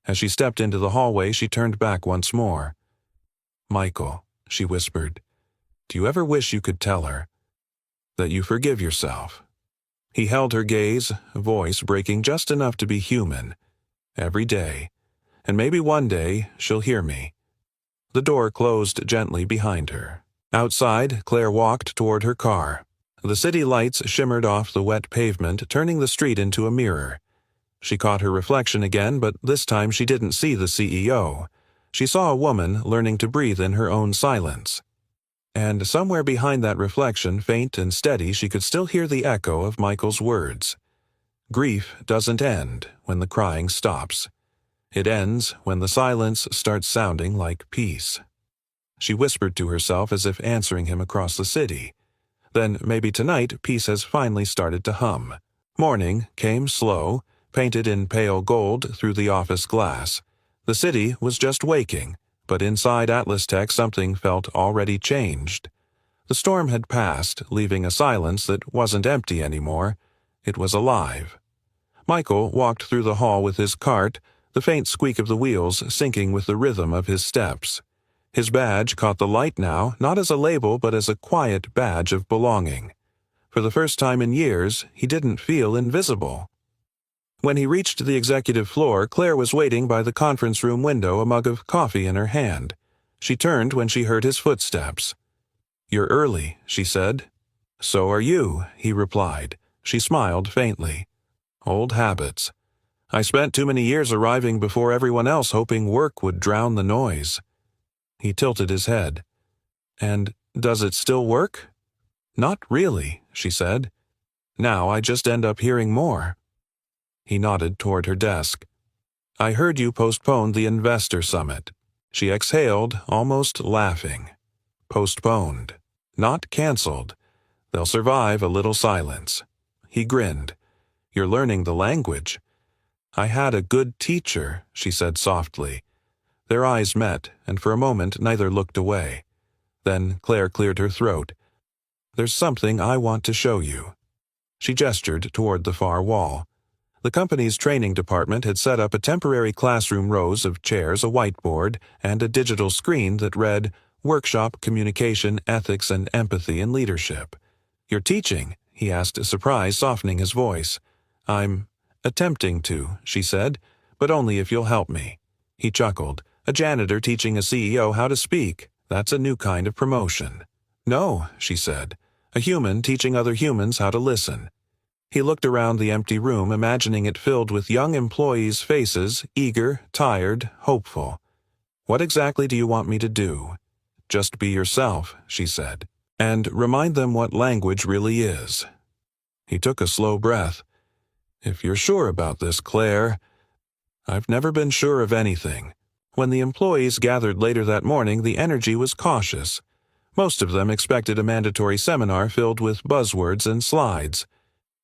As she stepped into the hallway, she turned back once more. "Michael," she whispered, "do you ever wish you could tell her that you forgive yourself?" He held her gaze, voice breaking just enough to be human. "Every day. And maybe one day she'll hear me." The door closed gently behind her. Outside, Claire walked toward her car. The city lights shimmered off the wet pavement, turning the street into a mirror. She caught her reflection again, but this time she didn't see the CEO. She saw a woman learning to breathe in her own silence. And somewhere behind that reflection, faint and steady, she could still hear the echo of Michael's words. "Grief doesn't end when the crying stops. It ends when the silence starts sounding like peace." She whispered to herself as if answering him across the city. Then maybe tonight peace has finally started to hum. Morning came slow, painted in pale gold through the office glass. The city was just waking, but inside Atlas Tech something felt already changed. The storm had passed, leaving a silence that wasn't empty anymore. It was alive. Michael walked through the hall with his cart, the faint squeak of the wheels syncing with the rhythm of his steps. His badge caught the light now, not as a label but as a quiet badge of belonging. For the first time in years, he didn't feel invisible. When he reached the executive floor, Claire was waiting by the conference room window, a mug of coffee in her hand. She turned when she heard his footsteps. "You're early," she said. "So are you," he replied. She smiled faintly. "Old habits. I spent too many years arriving before everyone else, hoping work would drown the noise." He tilted his head. "And does it still work?" "Not really," she said. "Now I just end up hearing more." He nodded toward her desk. "I heard you postponed the investor summit." She exhaled, almost laughing. "Postponed. Not canceled. They'll survive a little silence." He grinned. "You're learning the language." "I had a good teacher," she said softly. Their eyes met, and for a moment neither looked away. Then Claire cleared her throat. "There's something I want to show you." She gestured toward the far wall. The company's training department had set up a temporary classroom, rows of chairs, a whiteboard, and a digital screen that read, "Workshop Communication, Ethics, and Empathy in Leadership." "You're teaching?" he asked, surprise softening his voice. "I'm attempting to," she said, "but only if you'll help me." He chuckled. "A janitor teaching a CEO how to speak. That's a new kind of promotion." "No," she said. "A human teaching other humans how to listen." He looked around the empty room, imagining it filled with young employees' faces, eager, tired, hopeful. "What exactly do you want me to do?" "Just be yourself," she said, "and remind them what language really is." He took a slow breath. "If you're sure about this, Claire." "I've never been sure of anything." When the employees gathered later that morning, the energy was cautious. Most of them expected a mandatory seminar filled with buzzwords and slides.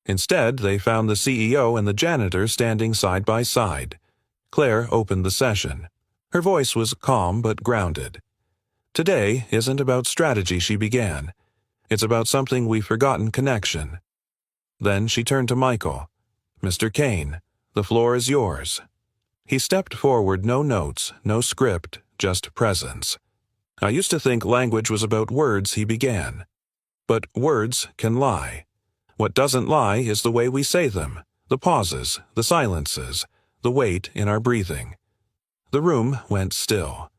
Instead, they found the CEO and the janitor standing side by side. Claire opened the session. Her voice was calm but grounded. "Today isn't about strategy," she began. "It's about something we've forgotten: connection." Then she turned to Michael. "Mr. Kane, the floor is yours." He stepped forward, no notes, no script, just presence. "I used to think language was about words," he began. But words can lie. What doesn't lie is the way we say them, the pauses, the silences, the weight in our breathing. The room went still.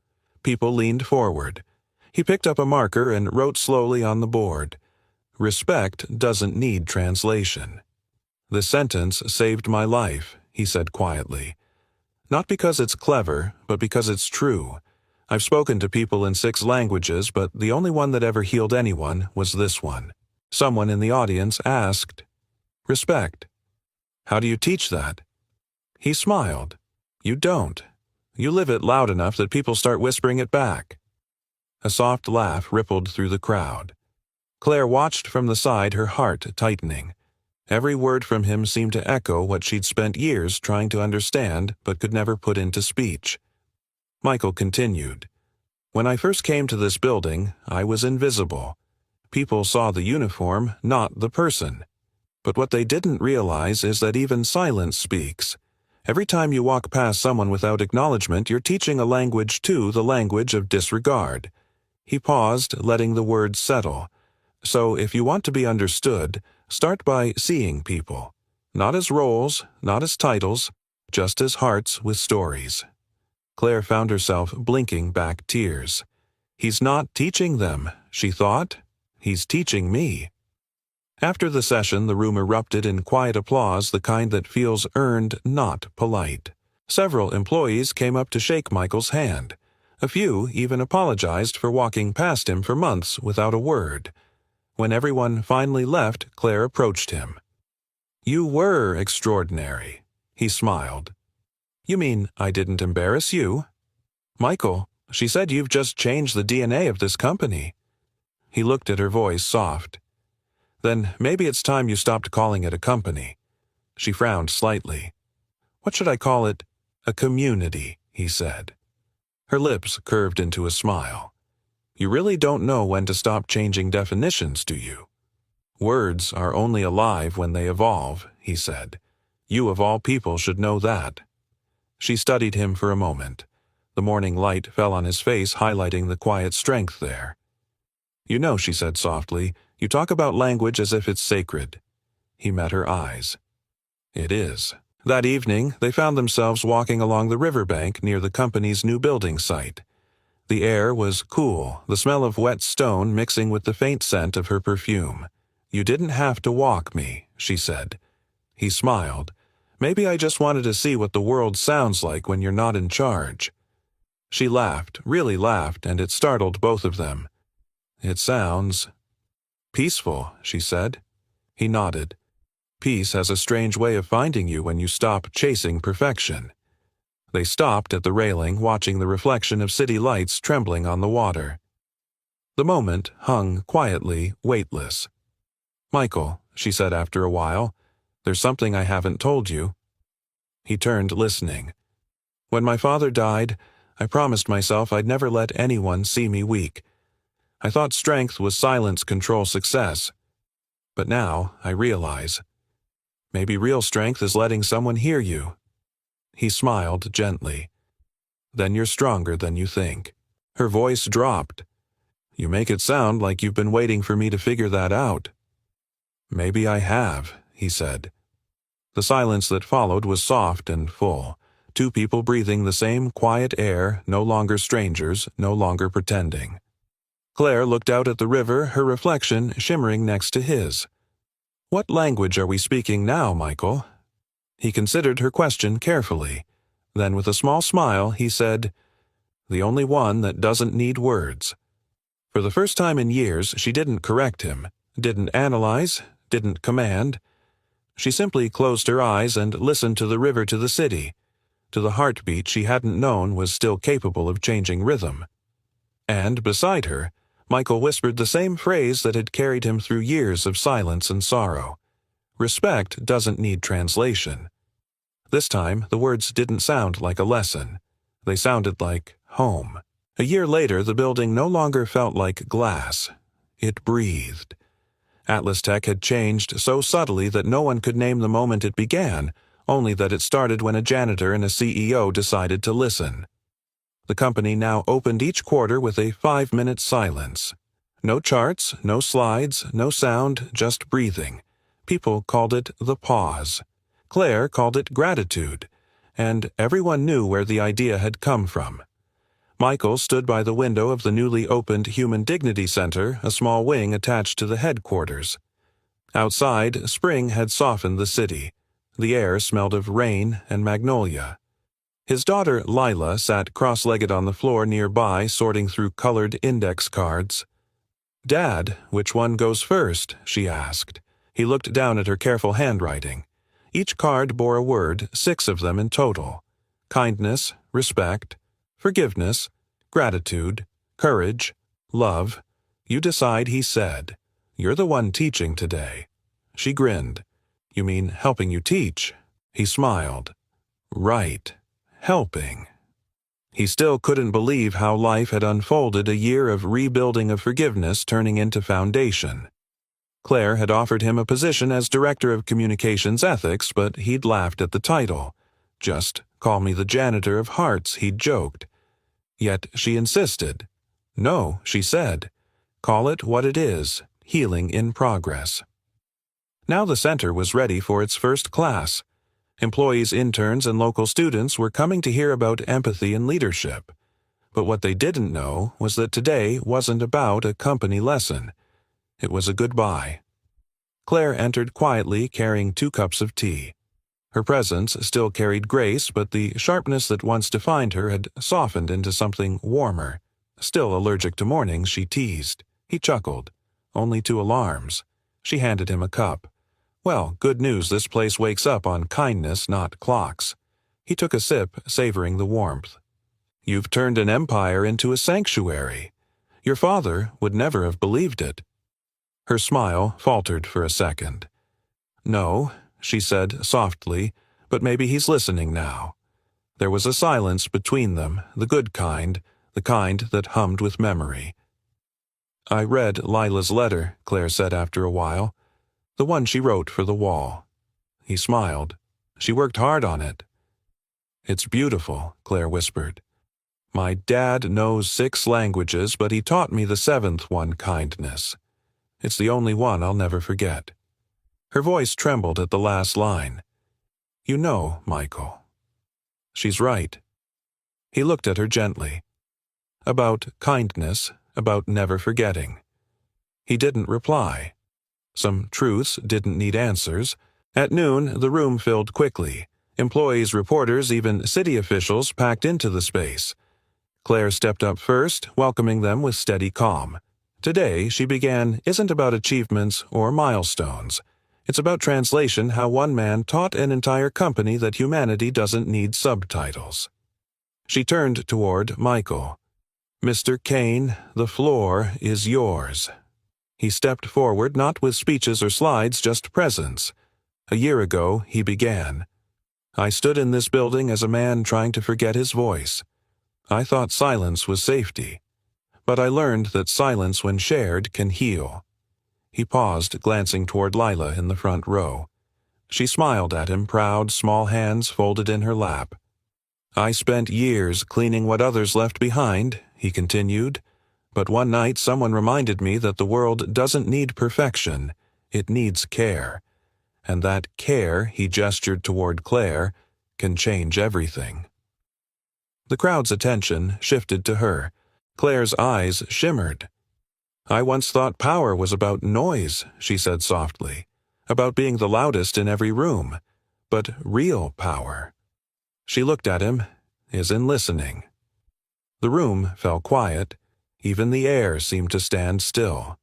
People leaned forward. He picked up a marker and wrote slowly on the board. Respect doesn't need translation. This sentence saved my life, he said quietly. Not because it's clever, but because it's true. I've spoken to people in 6 languages, but the only one that ever healed anyone was this one. Someone in the audience asked, "Respect. How do you teach that?" He smiled. "You don't. You live it loud enough that people start whispering it back." A soft laugh rippled through the crowd. Claire watched from the side, her heart tightening. Every word from him seemed to echo what she'd spent years trying to understand but could never put into speech. Michael continued, "When I first came to this building, I was invisible. People saw the uniform, not the person. But what they didn't realize is that even silence speaks. Every time you walk past someone without acknowledgement, you're teaching a language too, the language of disregard." He paused, letting the words settle. "So if you want to be understood, start by seeing people. Not as roles, not as titles, just as hearts with stories." Claire found herself blinking back tears. "He's not teaching them," she thought. "He's teaching me." After the session, the room erupted in quiet applause, the kind that feels earned, not polite. Several employees came up to shake Michael's hand. A few even apologized for walking past him for months without a word. When everyone finally left, Claire approached him. "You were extraordinary," he smiled. "You mean I didn't embarrass you?" "Michael, she said you've just changed the DNA of this company." He looked at her, voice soft. "Then maybe it's time you stopped calling it a company." She frowned slightly. "What should I call it?" "A community," he said. Her lips curved into a smile. "You really don't know when to stop changing definitions, do you?" "Words are only alive when they evolve," he said. "You of all people should know that." She studied him for a moment. The morning light fell on his face, highlighting the quiet strength there. "You know," she said softly, "you talk about language as if it's sacred." He met her eyes. "It is." That evening, they found themselves walking along the riverbank near the company's new building site. The air was cool, the smell of wet stone mixing with the faint scent of her perfume. "You didn't have to walk me," she said. He smiled. "Maybe I just wanted to see what the world sounds like when you're not in charge." She laughed, really laughed, and it startled both of them. "It sounds peaceful," she said. He nodded. "Peace has a strange way of finding you when you stop chasing perfection." They stopped at the railing, watching the reflection of city lights trembling on the water. The moment hung quietly, weightless. "Michael," she said after a while, "there's something I haven't told you." He turned, listening. "When my father died, I promised myself I'd never let anyone see me weak. I thought strength was silence control success. But now I realize. Maybe real strength is letting someone hear you." He smiled gently. "Then you're stronger than you think." Her voice dropped. "You make it sound like you've been waiting for me to figure that out." "Maybe I have," he said. The silence that followed was soft and full. 2 people breathing the same quiet air, no longer strangers, no longer pretending. Claire looked out at the river, her reflection shimmering next to his. "What language are we speaking now, Michael?" He considered her question carefully. Then with a small smile, he said, "The only one that doesn't need words." For the first time in years, she didn't correct him, didn't analyze, didn't command. She simply closed her eyes and listened to the river, to the city, to the heartbeat she hadn't known was still capable of changing rhythm. And beside her, Michael whispered the same phrase that had carried him through years of silence and sorrow. Respect doesn't need translation. This time, the words didn't sound like a lesson. They sounded like home. A year later, the building no longer felt like glass. It breathed. Atlas Tech had changed so subtly that no one could name the moment it began, only that it started when a janitor and a CEO decided to listen. The company now opened each quarter with a 5-minute silence. No charts, no slides, no sound, just breathing. People called it the pause. Claire called it gratitude, and everyone knew where the idea had come from. Michael stood by the window of the newly opened Human Dignity Center, a small wing attached to the headquarters. Outside, spring had softened the city. The air smelled of rain and magnolia. His daughter, Lila, sat cross-legged on the floor nearby, sorting through colored index cards. "Dad, which one goes first?" she asked. He looked down at her careful handwriting. Each card bore a word, 6 of them in total. Kindness, respect, forgiveness, gratitude, courage, love. "You decide," he said. "You're the one teaching today." She grinned. "You mean helping you teach?" He smiled. "Right. Helping." He still couldn't believe how life had unfolded, a year of rebuilding of forgiveness turning into foundation. Claire had offered him a position as Director of Communications Ethics, but he'd laughed at the title. "Just call me the janitor of hearts," he'd joked. Yet she insisted. "No," she said. "Call it what it is, healing in progress." Now the center was ready for its first class. Employees, interns, and local students were coming to hear about empathy and leadership. But what they didn't know was that today wasn't about a company lesson. It was a goodbye. Claire entered quietly, carrying 2 cups of tea. Her presence still carried grace, but the sharpness that once defined her had softened into something warmer. Still allergic to mornings, she teased. He chuckled. "Only 2 alarms." She handed him a cup. "Well, good news, this place wakes up on kindness, not clocks." He took a sip, savoring the warmth. "You've turned an empire into a sanctuary. Your father would never have believed it." Her smile faltered for a second. "No," she said softly, "but maybe he's listening now." There was a silence between them, the good kind, the kind that hummed with memory. "I read Lila's letter," Claire said after a while. "The one she wrote for the wall." He smiled. "She worked hard on it." "It's beautiful," Claire whispered. "My dad knows 6 languages, but he taught me the 7th one, kindness. It's the only one I'll never forget." Her voice trembled at the last line. "You know, Michael." "She's right." He looked at her gently. About kindness, about never forgetting. He didn't reply. Some truths didn't need answers. At noon, the room filled quickly. Employees, reporters, even city officials packed into the space. Claire stepped up first, welcoming them with steady calm. Today, she began, isn't about achievements or milestones. It's about translation, how one man taught an entire company that humanity doesn't need subtitles. She turned toward Michael. "Mr. Kane, the floor is yours." He stepped forward, not with speeches or slides, just presence. A year ago, he began. "I stood in this building as a man trying to forget his voice. I thought silence was safety. But I learned that silence, when shared, can heal." He paused, glancing toward Lila in the front row. She smiled at him, proud, small hands folded in her lap. "I spent years cleaning what others left behind," he continued. "But one night someone reminded me that the world doesn't need perfection, it needs care. And that care," he gestured toward Claire, "can change everything." The crowd's attention shifted to her. Claire's eyes shimmered. "I once thought power was about noise," she said softly, "about being the loudest in every room. But real power." She looked at him, as in listening. The room fell quiet. Even the air seemed to stand still.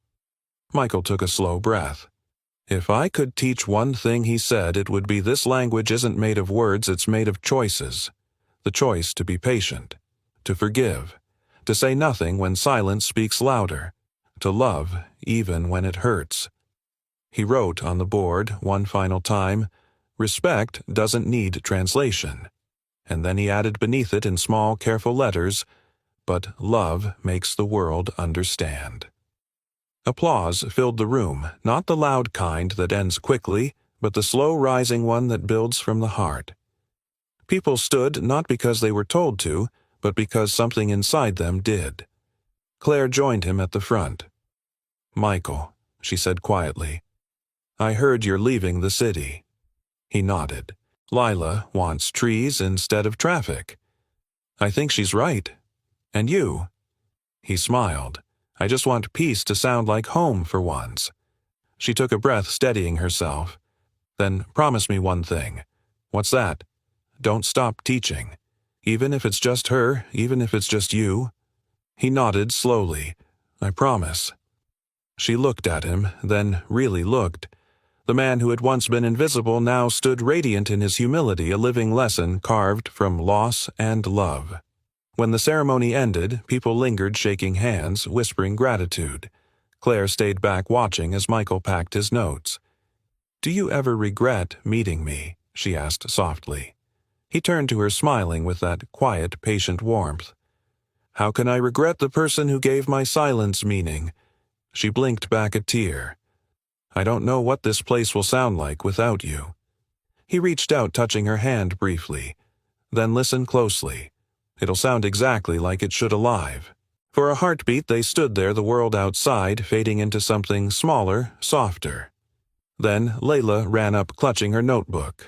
Michael took a slow breath. "If I could teach one thing," he said, "it would be this language isn't made of words, it's made of choices. The choice to be patient, to forgive, to say nothing when silence speaks louder, to love even when it hurts." He wrote on the board one final time, "Respect doesn't need translation." And then he added beneath it in small, careful letters, "But love makes the world understand." Applause filled the room, not the loud kind that ends quickly, but the slow-rising one that builds from the heart. People stood not because they were told to, but because something inside them did. Claire joined him at the front. Michael, she said quietly, I heard you're leaving the city. He nodded. Lila wants trees instead of traffic. I think she's right. And you? He smiled. I just want peace to sound like home for once. She took a breath, steadying herself. Then promise me one thing. What's that? Don't stop teaching. Even if it's just her, even if it's just you. He nodded slowly. I promise. She looked at him, then really looked. The man who had once been invisible now stood radiant in his humility, a living lesson carved from loss and love. When the ceremony ended, people lingered, shaking hands, whispering gratitude. Claire stayed back watching as Michael packed his notes. Do you ever regret meeting me? She asked softly. He turned to her, smiling with that quiet, patient warmth. How can I regret the person who gave my silence meaning? She blinked back a tear. I don't know what this place will sound like without you. He reached out, touching her hand briefly. Then listen closely. It'll sound exactly like it should alive. For a heartbeat, they stood there, the world outside fading into something smaller, softer. Then Layla ran up, clutching her notebook.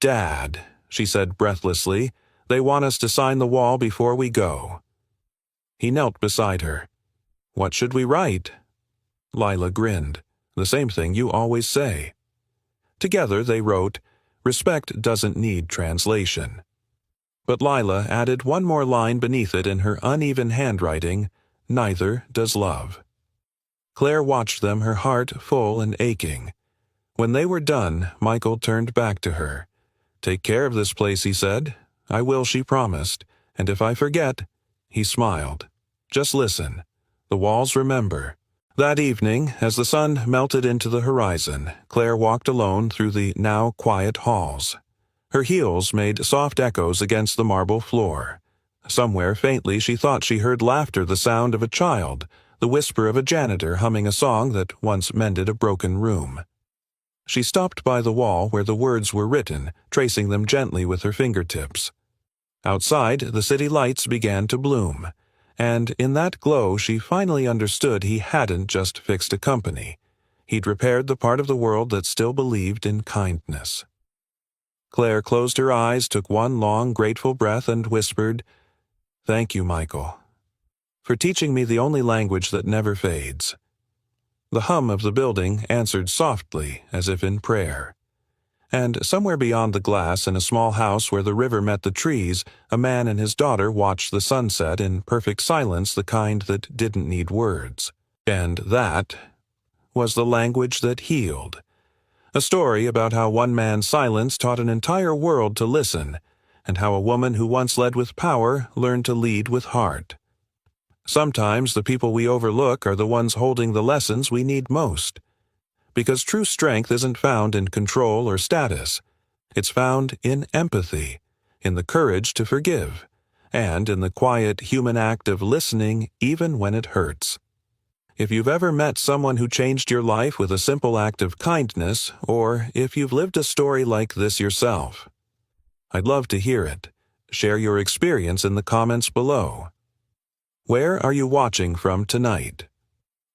Dad, she said breathlessly, they want us to sign the wall before we go. He knelt beside her. What should we write? Lila grinned. The same thing you always say. Together they wrote, Respect doesn't need translation. But Lila added one more line beneath it in her uneven handwriting, Neither does love. Claire watched them, her heart full and aching. When they were done, Michael turned back to her. Take care of this place, he said. I will, she promised. And if I forget, he smiled. Just listen. The walls remember. That evening, as the sun melted into the horizon, Claire walked alone through the now quiet halls. Her heels made soft echoes against the marble floor. Somewhere faintly she thought she heard laughter, the sound of a child, the whisper of a janitor humming a song that once mended a broken room. She stopped by the wall where the words were written, tracing them gently with her fingertips. Outside, the city lights began to bloom, and in that glow she finally understood he hadn't just fixed a company. He'd repaired the part of the world that still believed in kindness. Claire closed her eyes, took one long, grateful breath, and whispered, Thank you, Michael, for teaching me the only language that never fades. The hum of the building answered softly, as if in prayer. And somewhere beyond the glass, in a small house where the river met the trees, a man and his daughter watched the sunset in perfect silence, the kind that didn't need words. And that was the language that healed. A story about how one man's silence taught an entire world to listen, and how a woman who once led with power learned to lead with heart. Sometimes the people we overlook are the ones holding the lessons we need most. Because true strength isn't found in control or status. It's found in empathy, in the courage to forgive, and in the quiet human act of listening even when it hurts. If you've ever met someone who changed your life with a simple act of kindness, or if you've lived a story like this yourself, I'd love to hear it. Share your experience in the comments below. Where are you watching from tonight?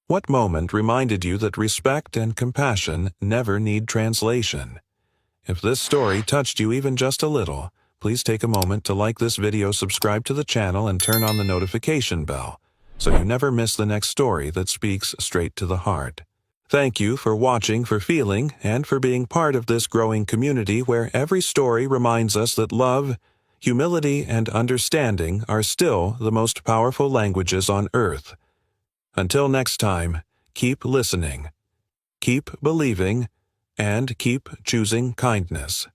What moment reminded you that respect and compassion never need translation? If this story touched you even just a little, please take a moment to like this video, subscribe to the channel, and turn on the notification bell, so you never miss the next story that speaks straight to the heart. Thank you for watching, for feeling, and for being part of this growing community where every story reminds us that love, humility, and understanding are still the most powerful languages on earth. Until next time, keep listening, keep believing, and keep choosing kindness.